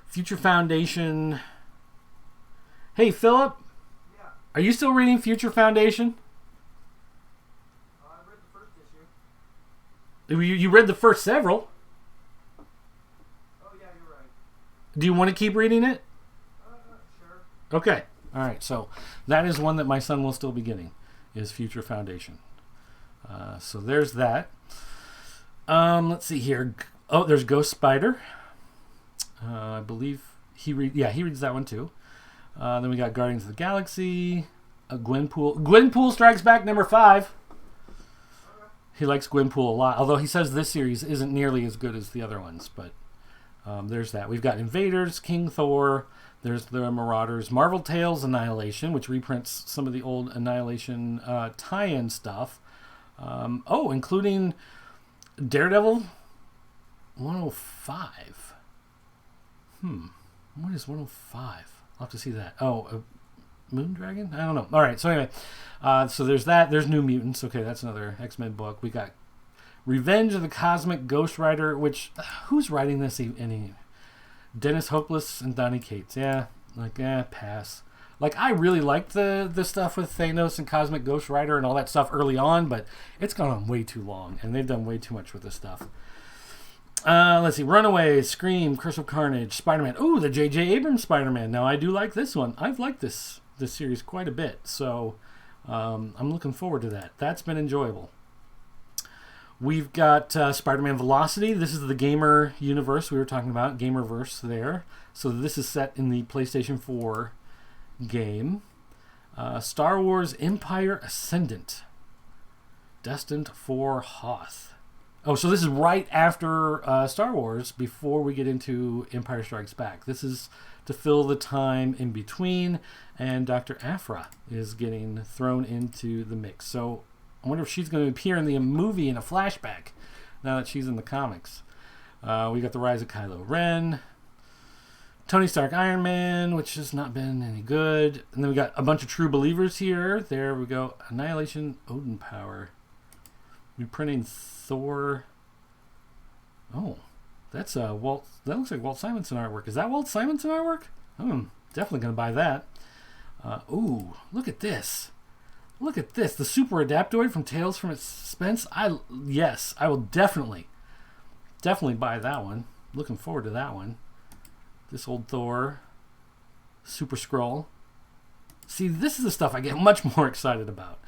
Future Foundation. Hey, Philip. Yeah. Are you still reading Future Foundation? I read the first issue. You read the first several. Oh, yeah, you're right. Do you want to keep reading it? Sure. Okay. All right. So that is one that my son will still be getting, is Future Foundation. So there's that. Let's see here. Oh, there's Ghost Spider. I believe he reads that one too. Then we got Guardians of the Galaxy. Gwenpool. Gwenpool Strikes Back #5. He likes Gwenpool a lot, although he says this series isn't nearly as good as the other ones. But there's that. We've got Invaders, King Thor. There's the Marauders. Marvel Tales Annihilation, which reprints some of the old Annihilation tie-in stuff. Including Daredevil 105. What is 105? I'll have to see that. Moondragon? I don't know. All right, so anyway, so there's that. There's New Mutants. Okay, that's another X-Men book. We got Revenge of the Cosmic Ghost Rider, which, who's writing this? Dennis Hopeless and Donny Cates. Yeah, pass. Like, I really liked the stuff with Thanos and Cosmic Ghost Rider and all that stuff early on, but it's gone on way too long, and they've done way too much with this stuff. Let's see. Runaways, Scream, Curse of Carnage, Spider-Man. Ooh, the J.J. Abrams Spider-Man. Now, I do like this one. I've liked this series quite a bit, so I'm looking forward to that. That's been enjoyable. We've got Spider-Man Velocity. This is the gamer universe we were talking about, Gamerverse there. So this is set in the PlayStation 4 game. Star Wars Empire Ascendant. Destined for Hoth. Oh, so this is right after Star Wars, before we get into Empire Strikes Back. This is to fill the time in between, and Dr. Aphra is getting thrown into the mix. So I wonder if she's going to appear in the movie in a flashback now that she's in the comics. We got the Rise of Kylo Ren. Tony Stark Iron Man, which has not been any good. And then we got a bunch of True Believers here. There we go. Annihilation, Odin Power. Reprinting Thor. Oh, that's Walt. That looks like Walt Simonson artwork. Is that Walt Simonson artwork? I'm definitely going to buy that. Ooh, look at this. Look at this. The Super Adaptoid from Tales from Suspense. Yes, I will definitely buy that one. Looking forward to that one. This old Thor. Super Skrull. See, this is the stuff I get much more excited about.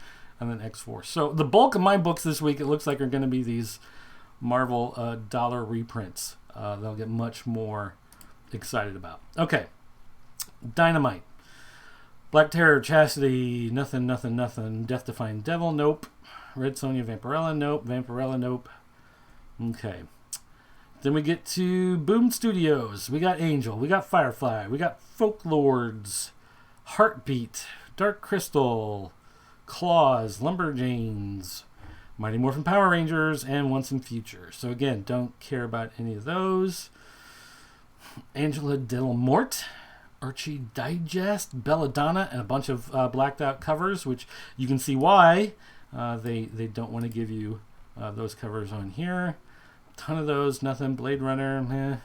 And then X-Force. So the bulk of my books this week, it looks like, are going to be these Marvel dollar reprints. They'll get much more excited about. Okay. Dynamite. Black Terror, Chastity, nothing. Death Defying Devil, nope. Red Sonja, Vampirella, nope. Vampirella, nope. Okay. Then we get to Boom Studios. We got Angel. We got Firefly. We got Folklords. Heartbeat. Dark Crystal. Claws. Lumberjanes. Mighty Morphin Power Rangers, and Once and Future. So again, don't care about any of those. Angela Delamort, Archie Digest, Belladonna, and a bunch of blacked out covers, which you can see why they don't want to give you those covers on here. Ton of those, nothing. Blade Runner,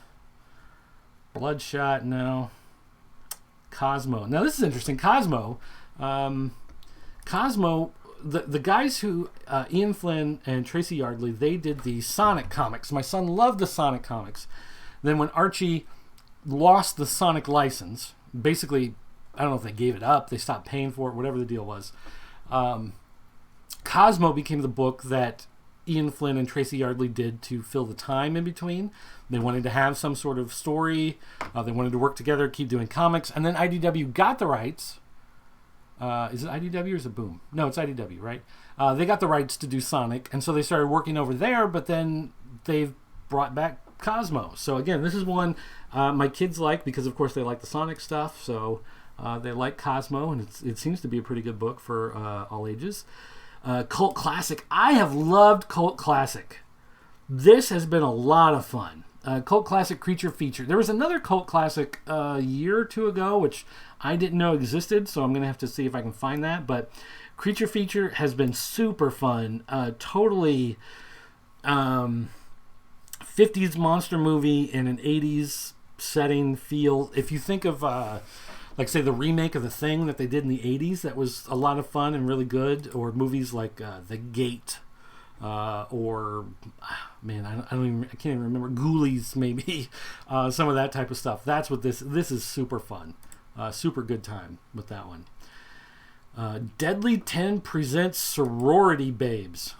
Bloodshot, no. Cosmo. Now this is interesting. Cosmo, the guys who Ian Flynn and Tracy Yardley, they did the Sonic comics. My son loved the Sonic comics. Then when Archie lost the Sonic license, basically, I don't know if they gave it up, they stopped paying for it, whatever the deal was. Cosmo became the book that Ian Flynn and Tracy Yardley did to fill the time in between. They wanted to have some sort of story. They wanted to work together, keep doing comics. And then IDW got the rights. Is it IDW or is it Boom? No, it's IDW, right? They got the rights to do Sonic, and so they started working over there, but then they've brought back Cosmo. So again, this is one my kids like because, of course, they like the Sonic stuff. So they like Cosmo, and it seems to be a pretty good book for all ages. Cult Classic. I have loved Cult Classic. This has been a lot of fun. Cult Classic Creature Feature. There was another Cult Classic a year or two ago, which I didn't know existed, so I'm going to have to see if I can find that. But Creature Feature has been super fun. Totally 50s monster movie in an 80s setting feel. If you think of, like, say, the remake of The Thing that they did in the 80s, that was a lot of fun and really good. Or movies like The Gate. Or, man, I can't even remember. Ghoulies, maybe. Some of that type of stuff. That's what this is. Super fun. Super good time with that one. Deadly 10 presents Sorority Babes.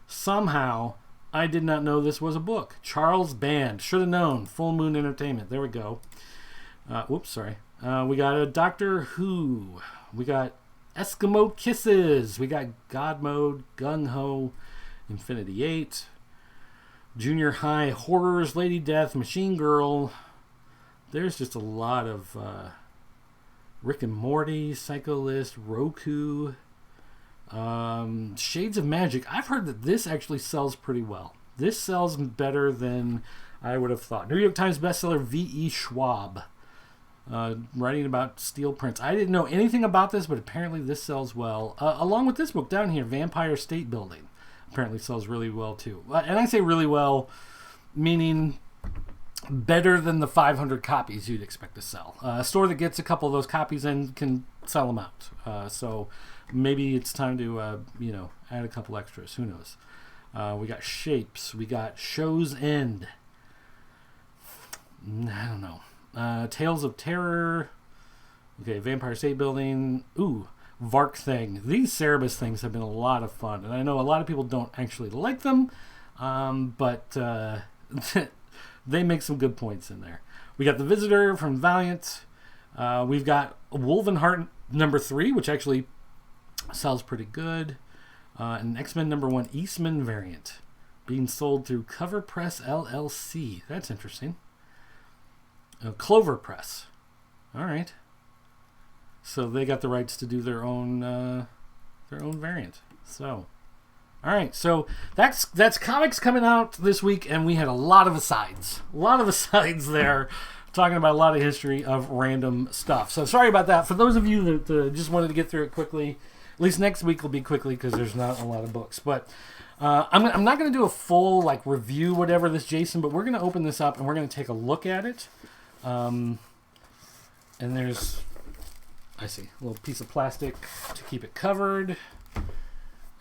Somehow I did not know this was a book. Charles Band. Should have known. Full Moon Entertainment. There we go. Whoops, sorry. We got a Doctor Who. We got Eskimo Kisses. We got God Mode, Gung Ho, Infinity 8, Junior High Horrors, Lady Death, Machine Girl. There's just a lot of Rick and Morty, Psycho List, Roku, Shades of Magic. I've heard that this actually sells pretty well. This sells better than I would have thought. New York Times bestseller V.E. Schwab. Writing about steel prints. I didn't know anything about this, but apparently this sells well. Along with this book down here, Vampire State Building, apparently sells really well too. And I say really well, meaning better than the 500 copies you'd expect to sell. A store that gets a couple of those copies in can sell them out. So maybe it's time to add a couple extras. Who knows? We got Shapes. We got Show's End. I don't know. Tales of Terror. Okay, Vampire State Building. Ooh, Vark Thing. These Cerebus things have been a lot of fun, and I know a lot of people don't actually like them, but they make some good points in there. We got The Visitor from Valiant. We've got Wolvenheart number 3, which actually sells pretty good, and X-Men number 1 Eastman variant being sold through Cover Press LLC. That's interesting. Clover Press. All right. So they got the rights to do their own variant. So, all right. So that's comics coming out this week, and we had a lot of asides. A lot of asides there, talking about a lot of history of random stuff. So sorry about that. For those of you that just wanted to get through it quickly, at least next week will be quickly because there's not a lot of books. But I'm not going to do a full review, whatever, this Jason, but we're going to open this up and we're going to take a look at it. And there's, I see, a little piece of plastic to keep it covered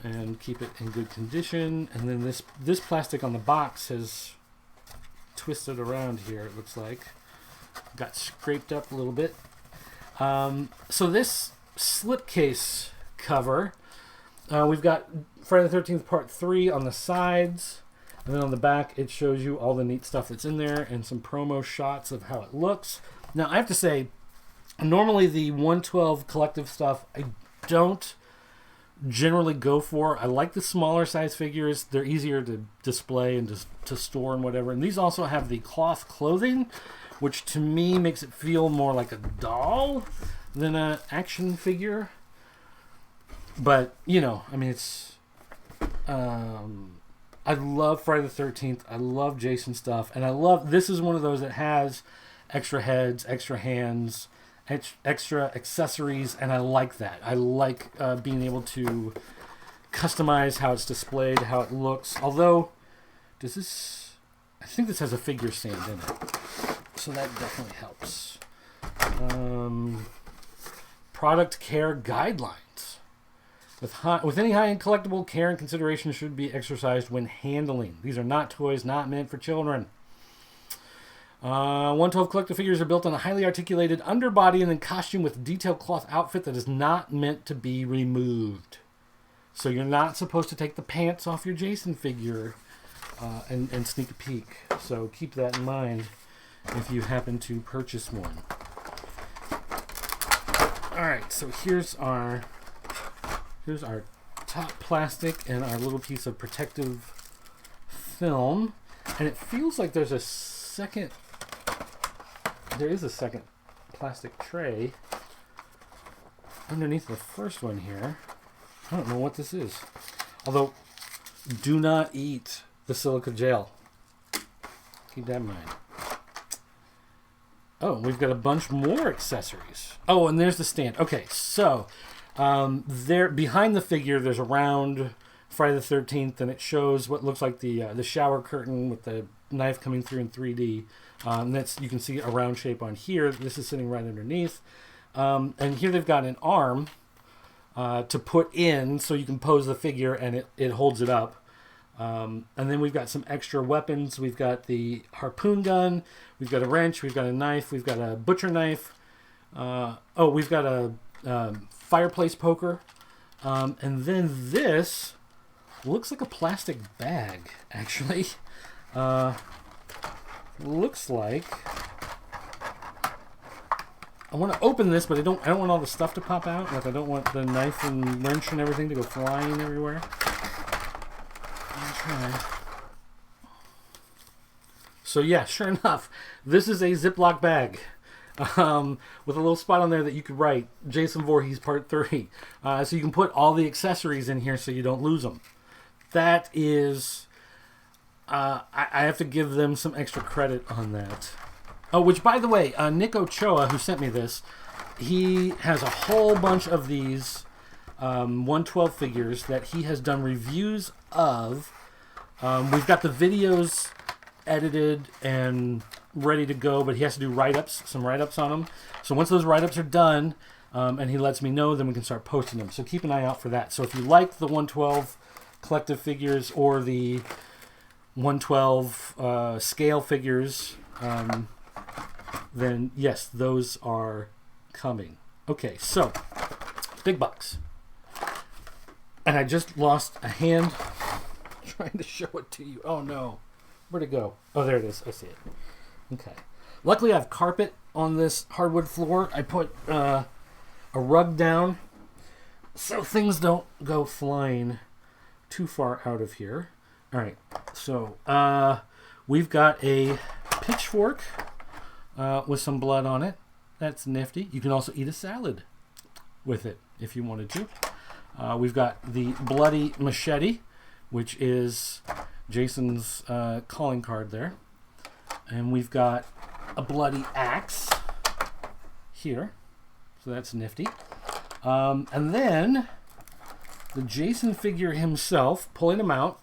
and keep it in good condition. And then this plastic on the box has twisted around here, it looks like. Got scraped up a little bit. So this slipcase cover, we've got Friday the 13th Part 3 on the sides. And then on the back, it shows you all the neat stuff that's in there and some promo shots of how it looks. Now, I have to say, normally the 112 collective stuff, I don't generally go for. I like the smaller size figures. They're easier to display and to store and whatever. And these also have the cloth clothing, which to me makes it feel more like a doll than an action figure. But, I mean, it's... I love Friday the 13th. I love Jason stuff. And I love, this is one of those that has extra heads, extra hands, extra accessories. And I like that. I like being able to customize how it's displayed, how it looks. Although, does this, I think this has a figure stand in it. So that definitely helps. Product care guidelines. With any high-end collectible, care and consideration should be exercised when handling. These are not toys, not meant for children. 112 collector figures are built on a highly articulated underbody and then costume with detailed cloth outfit that is not meant to be removed. So you're not supposed to take the pants off your Jason figure and sneak a peek. So keep that in mind if you happen to purchase one. Alright, so here's our top plastic and our little piece of protective film. And it feels like there is a second plastic tray underneath the first one here. I don't know what this is. Although, do not eat the silica gel. Keep that in mind. Oh, we've got a bunch more accessories. Oh, and there's the stand. Okay, so there behind the figure, there's a round Friday the 13th, and it shows what looks like the shower curtain with the knife coming through in 3D. And that's, you can see a round shape on here. This is sitting right underneath. And here they've got an arm to put in so you can pose the figure and it holds it up. And then we've got some extra weapons. We've got the harpoon gun. We've got a wrench. We've got a knife. We've got a butcher knife. We've got a fireplace poker. And then this looks like a plastic bag, actually. Looks like... I want to open this, but I don't want all the stuff to pop out. Like, I don't want the knife and wrench and everything to go flying everywhere. I'll try. So yeah, sure enough, this is a Ziploc bag with a little spot on there that you could write Jason Voorhees Part 3. So you can put all the accessories in here so you don't lose them. That is... I have to give them some extra credit on that. Oh, which, by the way, Nick Ochoa, who sent me this, he has a whole bunch of these 112 figures that he has done reviews of. We've got the videos edited and ready to go, but he has to do write-ups, some write-ups on them. So once those write-ups are done, and he lets me know, then we can start posting them. So keep an eye out for that. So if you like the 112 collective figures or the 112 scale figures... then yes, those are coming. Okay, so big box. And I just lost a hand trying to show it to you. Oh no. Where'd it go? Oh, there it is. I see it. Okay. Luckily I have carpet on this hardwood floor. I put a rug down so things don't go flying too far out of here. Alright, so we've got a pitchfork with some blood on it. That's nifty. You can also eat a salad with it if you wanted to. We've got the bloody machete, which is Jason's calling card there. And we've got a bloody axe here. So that's nifty. And then the Jason figure himself, pulling him out.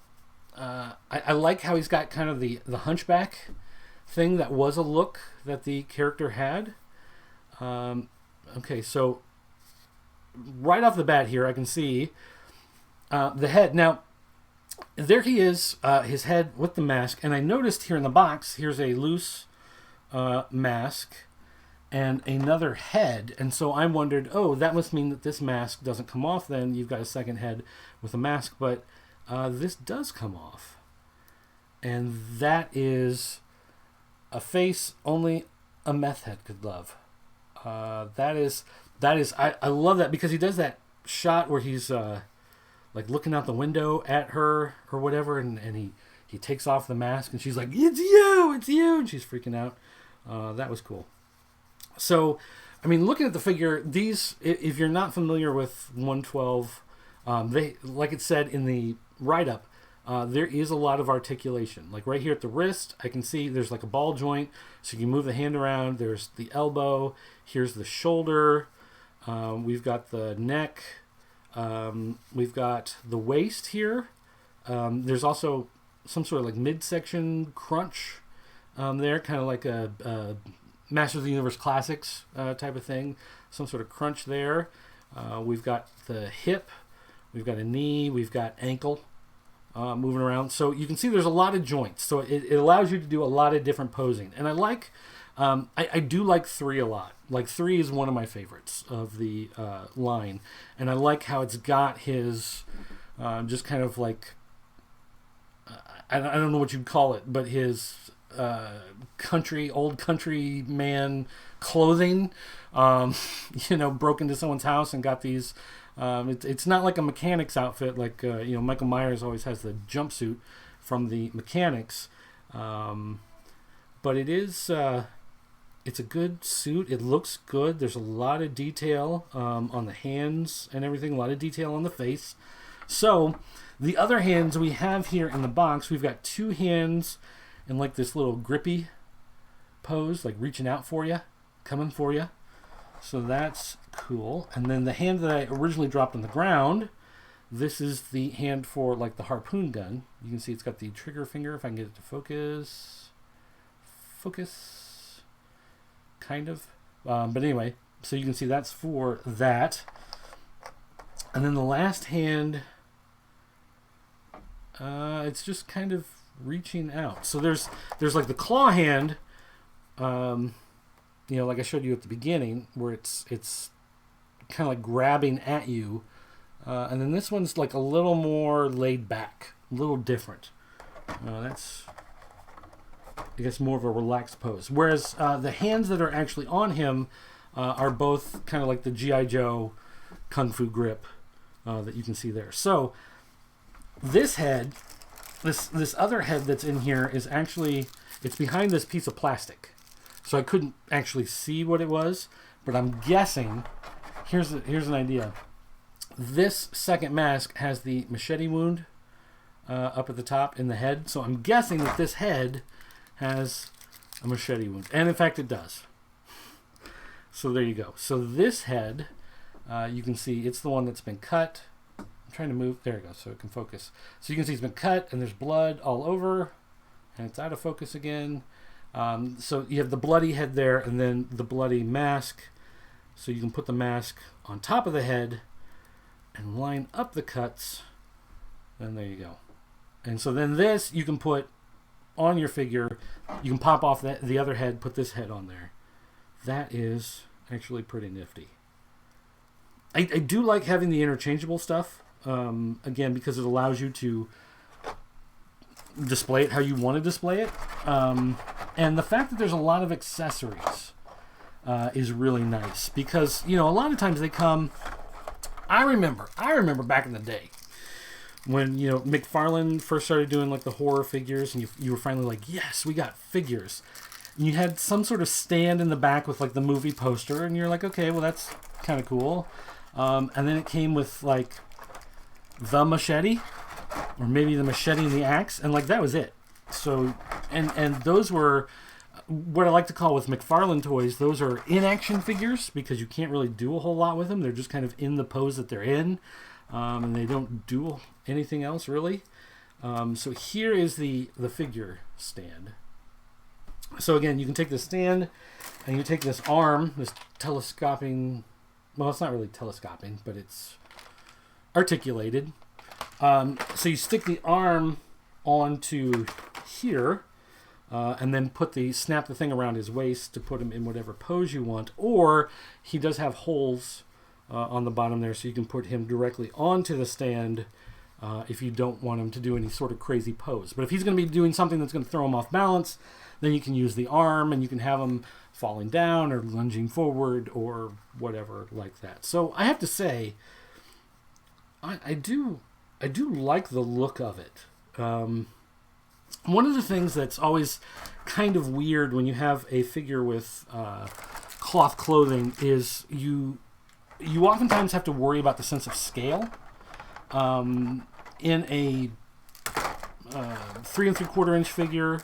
I like how he's got kind of the hunchback thing that was a look that the character had. Okay, so right off the bat here, I can see the head. Now, there he is, his head with the mask. And I noticed here in the box, here's a loose mask and another head. And so I wondered, oh, that must mean that this mask doesn't come off then. You've got a second head with a mask. But this does come off. And that is... a face only a meth head could love. That is. I love that because he does that shot where he's like looking out the window at her or whatever, and he takes off the mask and she's like, it's you, and she's freaking out. That was cool. So, I mean, looking at the figure, these, if you're not familiar with 112, they, like it said in the write-up, there is a lot of articulation. Like right here at the wrist, I can see there's like a ball joint, so you can move the hand around. There's the elbow. Here's the shoulder. We've got the neck. We've got the waist here. There's also some sort of like midsection crunch there, kind of like a Masters of the Universe Classics type of thing. Some sort of crunch there. We've got the hip. We've got a knee. We've got ankle moving around. So you can see there's a lot of joints. So it allows you to do a lot of different posing. And I like, I do like 3 a lot. Like 3 is one of my favorites of the line. And I like how it's got his just kind of like, I don't know what you'd call it, but his old country man clothing, broke into someone's house and got these. It's not like a mechanic's outfit like Michael Myers always has the jumpsuit from the Mechanics, but it is it's a good suit. It looks good. There's a lot of detail on the hands and everything. A lot of detail on the face. So the other hands we have here in the box, we've got 2 hands in like this little grippy pose, like reaching out for you, coming for you. So that's cool. And then the hand that I originally dropped on the ground, this is the hand for like the harpoon gun. You can see it's got the trigger finger, if I can get it to focus. Focus. Kind of. But anyway, so you can see that's for that. And then the last hand, it's just kind of reaching out. So there's like the claw hand, like I showed you at the beginning, where it's kind of like grabbing at you, and then this one's like a little more laid back, a little different. That's, I guess, more of a relaxed pose. Whereas the hands that are actually on him are both kind of like the G.I. Joe Kung Fu grip that you can see there. So this head, this other head that's in here is actually, it's behind this piece of plastic. So I couldn't actually see what it was, but I'm guessing, here's an idea. This second mask has the machete wound up at the top in the head. So I'm guessing that this head has a machete wound. And in fact, it does. So there you go. So this head, you can see it's the one that's been cut. I'm trying to move. There we go, so it can focus. So you can see it's been cut, and there's blood all over, and it's out of focus again. So you have the bloody head there, and then the bloody mask. So you can put the mask on top of the head and line up the cuts, and there you go. And so then this you can put on your figure. You can pop off the other head, put this head on there. That is actually pretty nifty. I do like having the interchangeable stuff, again, because it allows you to display it how you want to display it. And the fact that there's a lot of accessories is really nice, because, a lot of times they come... I remember back in the day when, McFarlane first started doing like the horror figures, and you were finally like, yes, we got figures. And you had some sort of stand in the back with like the movie poster, and you're like, okay, well, that's kind of cool. And then it came with like the machete, or maybe the machete and the axe, and like that was it. So, and those were what I like to call with McFarlane toys, those are in-action figures, because you can't really do a whole lot with them. They're just kind of in the pose that they're in, and they don't do anything else really. So here is the figure stand. So again, you can take the stand, and you take this arm, this telescoping, well, it's not really telescoping, but it's articulated. So you stick the arm onto here, and then snap the thing around his waist to put him in whatever pose you want. Or he does have holes on the bottom there, so you can put him directly onto the stand if you don't want him to do any sort of crazy pose. But if he's going to be doing something that's going to throw him off balance, then you can use the arm, and you can have him falling down or lunging forward or whatever like that. So I have to say, I do like the look of it. One of the things that's always kind of weird when you have a figure with cloth clothing is you oftentimes have to worry about the sense of scale. in a 3 3/4 inch figure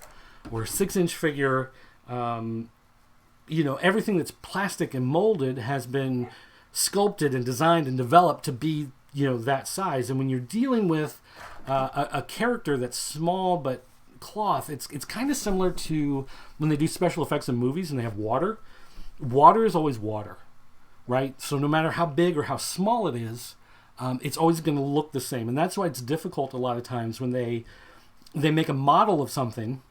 or 6-inch figure, everything that's plastic and molded has been sculpted and designed and developed to be, that size. And when you're dealing with a character that's small but cloth, it's kind of similar to when they do special effects in movies and they have water. Water is always water, right? So no matter how big or how small it is, it's always going to look the same. And that's why it's difficult a lot of times when they make a model of something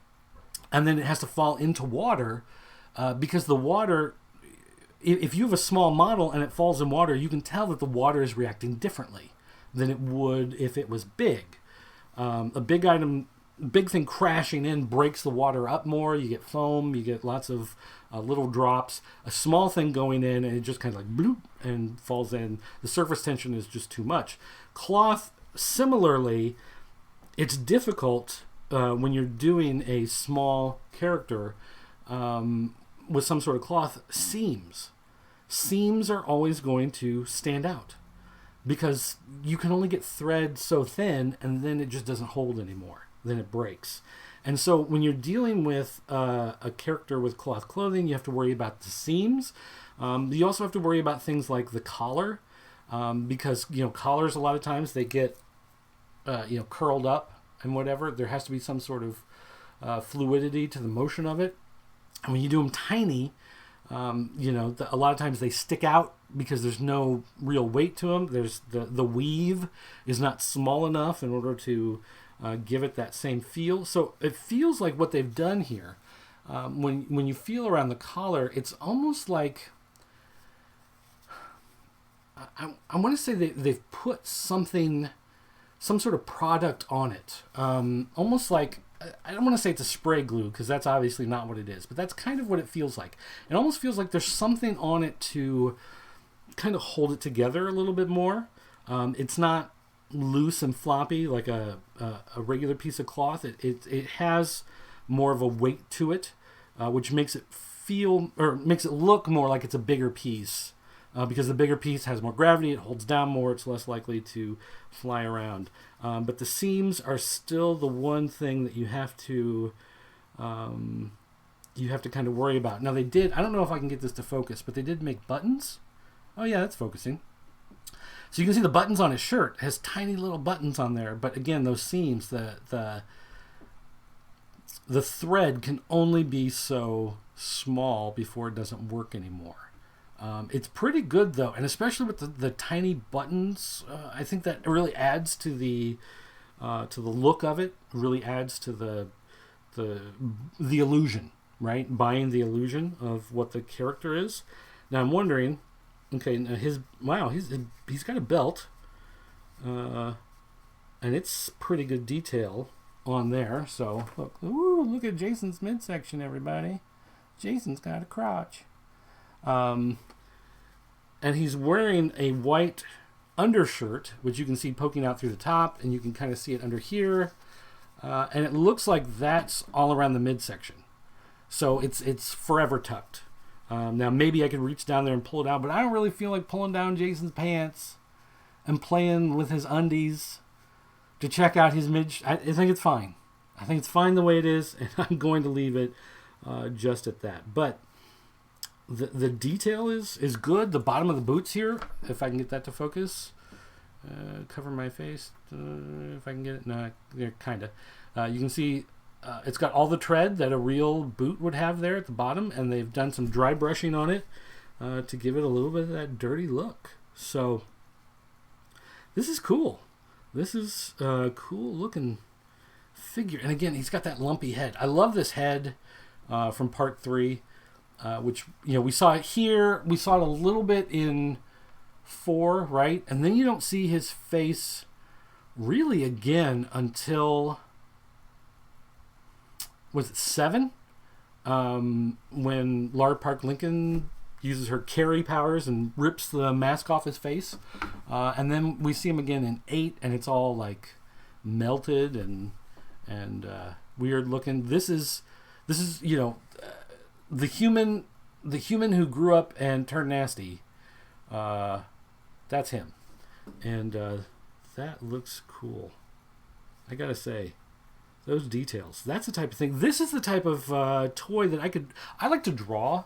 and then it has to fall into water, because the water, if you have a small model and it falls in water, you can tell that the water is reacting differently than it would if it was big. A big thing crashing in breaks the water up more. You get foam, you get lots of little drops. A small thing going in and it just kind of like bloop and falls in. The surface tension is just too much. Cloth, similarly, it's difficult when you're doing a small character with some sort of cloth. Seams are always going to stand out because you can only get thread so thin and then it just doesn't hold anymore. Then it breaks. And so when you're dealing with a character with cloth clothing, you have to worry about the seams. You also have to worry about things like the collar, because collars a lot of times they get curled up and whatever. There has to be some sort of fluidity to the motion of it. And when you do them tiny, a lot of times they stick out because there's no real weight to them. There's the weave is not small enough in order to give it that same feel. So it feels like what they've done here, when you feel around the collar, it's almost like, I want to say they've put some sort of product on it. Almost like, I don't want to say it's a spray glue because that's obviously not what it is, but that's kind of what it feels like. It almost feels like there's something on it to kind of hold it together a little bit more. It's not loose and floppy like a regular piece of cloth. It has more of a weight to it, which makes it look more like it's a bigger piece, because the bigger piece has more gravity, it holds down more, it's less likely to fly around. But the seams are still the one thing that you have to kind of worry about. Now they did, I don't know if I can get this to focus, but they did make buttons. Oh yeah, that's focusing. So you can see the buttons on his shirt. It has tiny little buttons on there. But again, those seams, the thread can only be so small before it doesn't work anymore. It's pretty good though, and especially with the tiny buttons, I think that really adds to the look of it. Really adds to the illusion, right? Buying the illusion of what the character is. Now I'm wondering. Okay, he's got a belt, and it's pretty good detail on there. So look at Jason's midsection, everybody. Jason's got a crotch, and he's wearing a white undershirt, which you can see poking out through the top, and you can kind of see it under here, and it looks like that's all around the midsection. So it's forever tucked. Now maybe I could reach down there and pull it out, but I don't really feel like pulling down Jason's pants and playing with his undies to check out his I think it's fine. I think it's fine the way it is, and I'm going to leave it just at that. But the detail is good. The bottom of the boots here, if I can get that to focus, cover my face, if I can get it. No, they're kind of. You can see. It's got all the tread that a real boot would have there at the bottom, and they've done some dry brushing on it to give it a little bit of that dirty look. So this is cool. This is a cool looking figure. And again, he's got that lumpy head. I love this head from part 3, which we saw it here. We saw it a little bit in 4, right? And then you don't see his face really again until... was it 7? When Lara Park Lincoln uses her carry powers and rips the mask off his face. And then we see him again in 8, and it's all like melted and weird looking. This is the human who grew up and turned nasty. That's him. And that looks cool. I gotta say, those details. That's the type of thing. This is the type of toy that I like to draw.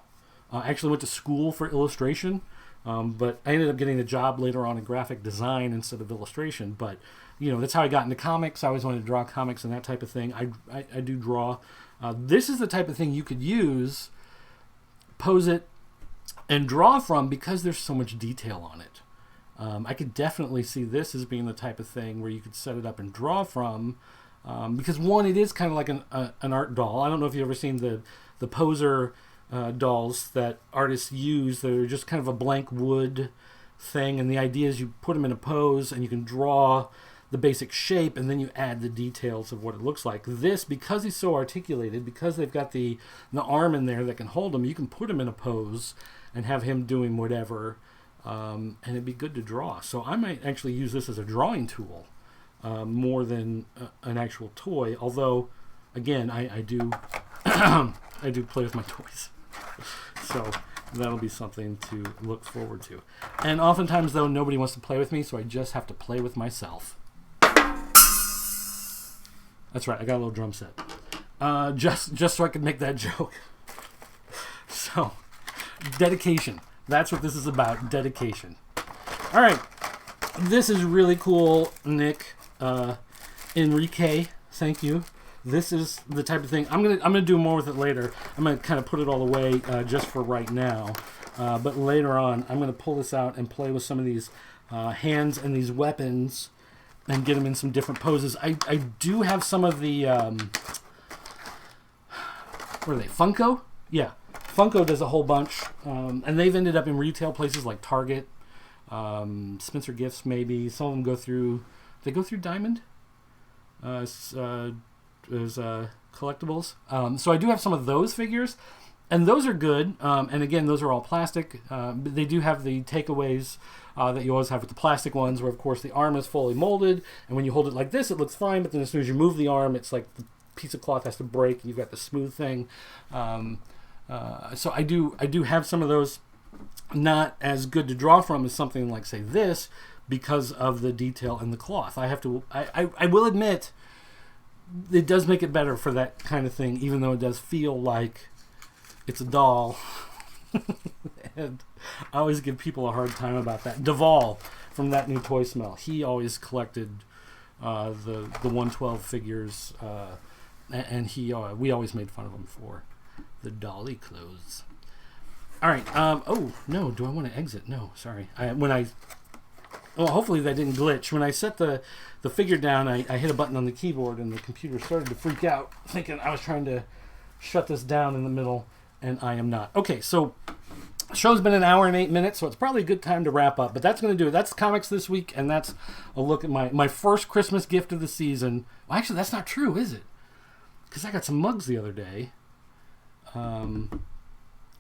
I actually went to school for illustration, but I ended up getting a job later on in graphic design instead of illustration. But, that's how I got into comics. I always wanted to draw comics and that type of thing. I do draw. This is the type of thing you could use, pose it, and draw from because there's so much detail on it. I could definitely see this as being the type of thing where you could set it up and draw from. Because one, it is kind of like an art doll. I don't know if you've ever seen the poser dolls that artists use. They're just kind of a blank wood thing, and the idea is you put them in a pose and you can draw the basic shape, and then you add the details of what it looks like. This, because he's so articulated, because they've got the arm in there that can hold him, you can put him in a pose and have him doing whatever, and it'd be good to draw. So I might actually use this as a drawing tool. More than an actual toy, although, again, I do I do play with my toys, so that'll be something to look forward to. And oftentimes, though, nobody wants to play with me, so I just have to play with myself. That's right, I got a little drum set, just so I could make that joke. So, dedication. That's what this is about. Dedication. All right, this is really cool, Nick. Enrique, thank you. This is the type of thing I'm gonna do more with it later. I'm gonna kind of put it all away just for right now, but later on I'm gonna pull this out and play with some of these hands and these weapons and get them in some different poses. I do have some of the what are they, Funko? Yeah, Funko does a whole bunch, and they've ended up in retail places like Target, Spencer Gifts maybe. Some of them go through. They go through Diamond as collectibles. So I do have some of those figures, and those are good. And again, those are all plastic. But they do have the takeaways that you always have with the plastic ones, where of course the arm is fully molded, and when you hold it like this, it looks fine. But then as soon as you move the arm, it's like the piece of cloth has to break, and you've got the smooth thing. So I do have some of those. Not as good to draw from as something like, say, this, because of the detail in the cloth. I will admit, it does make it better for that kind of thing, even though it does feel like it's a doll. And I always give people a hard time about that. Duvall from That New Toy Smell, he always collected the 112 figures, and we always made fun of him for the dolly clothes. All right. Oh no, do I want to exit? No, sorry. Hopefully that didn't glitch. When I set the figure down, I hit a button on the keyboard, and the computer started to freak out, thinking I was trying to shut this down in the middle, and I am not. Okay, so the show's been 1 hour and 8 minutes, so it's probably a good time to wrap up. But that's going to do it. That's comics this week, and that's a look at my first Christmas gift of the season. Well, actually, that's not true, is it? Because I got some mugs the other day,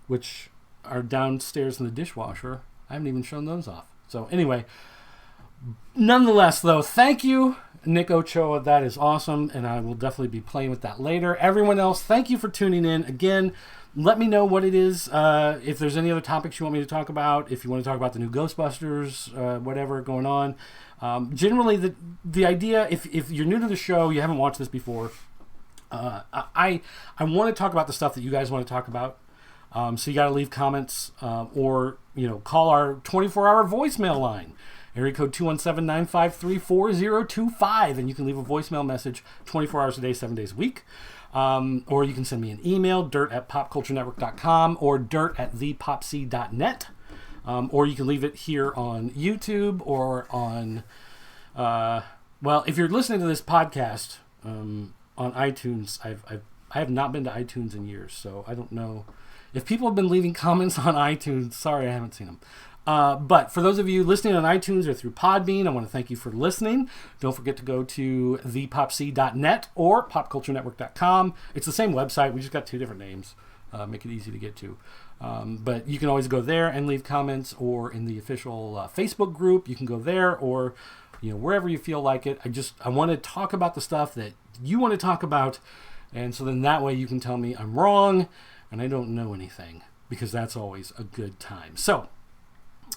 which are downstairs in the dishwasher. I haven't even shown those off. So anyway, nonetheless, though, thank you, Nick Ochoa. That is awesome, and I will definitely be playing with that later. Everyone else, thank you for tuning in. Again, let me know what it is. If there's any other topics you want me to talk about, if you want to talk about the new Ghostbusters, whatever going on. Generally, the idea, if you're new to the show, you haven't watched this before, I want to talk about the stuff that you guys want to talk about. So you got to leave comments or call our 24-hour voicemail line, area code 217-953-4025, and you can leave a voicemail message 24 hours a day, 7 days a week. Or you can send me an email, dirt@popculturenetwork.com or dirt@thepopc.net. Or you can leave it here on YouTube or on, if you're listening to this podcast on iTunes, I have not been to iTunes in years, so I don't know. If people have been leaving comments on iTunes, sorry, I haven't seen them. But for those of you listening on iTunes or through Podbean, I want to thank you for listening. Don't forget to go to thepopc.net or popculturenetwork.com. It's the same website. We just got two different names. Make it easy to get to. But you can always go there and leave comments, or in the official Facebook group, you can go there, or wherever you feel like it. I want to talk about the stuff that you want to talk about, and so then that way you can tell me I'm wrong and I don't know anything, because that's always a good time. So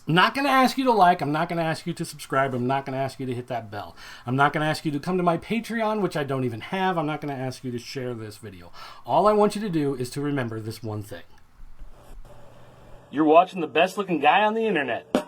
I'm not going to ask you to like. I'm not going to ask you to subscribe. I'm not going to ask you to hit that bell. I'm not going to ask you to come to my Patreon, which I don't even have. I'm not going to ask you to share this video. All I want you to do is to remember this one thing. You're watching the best looking guy on the internet.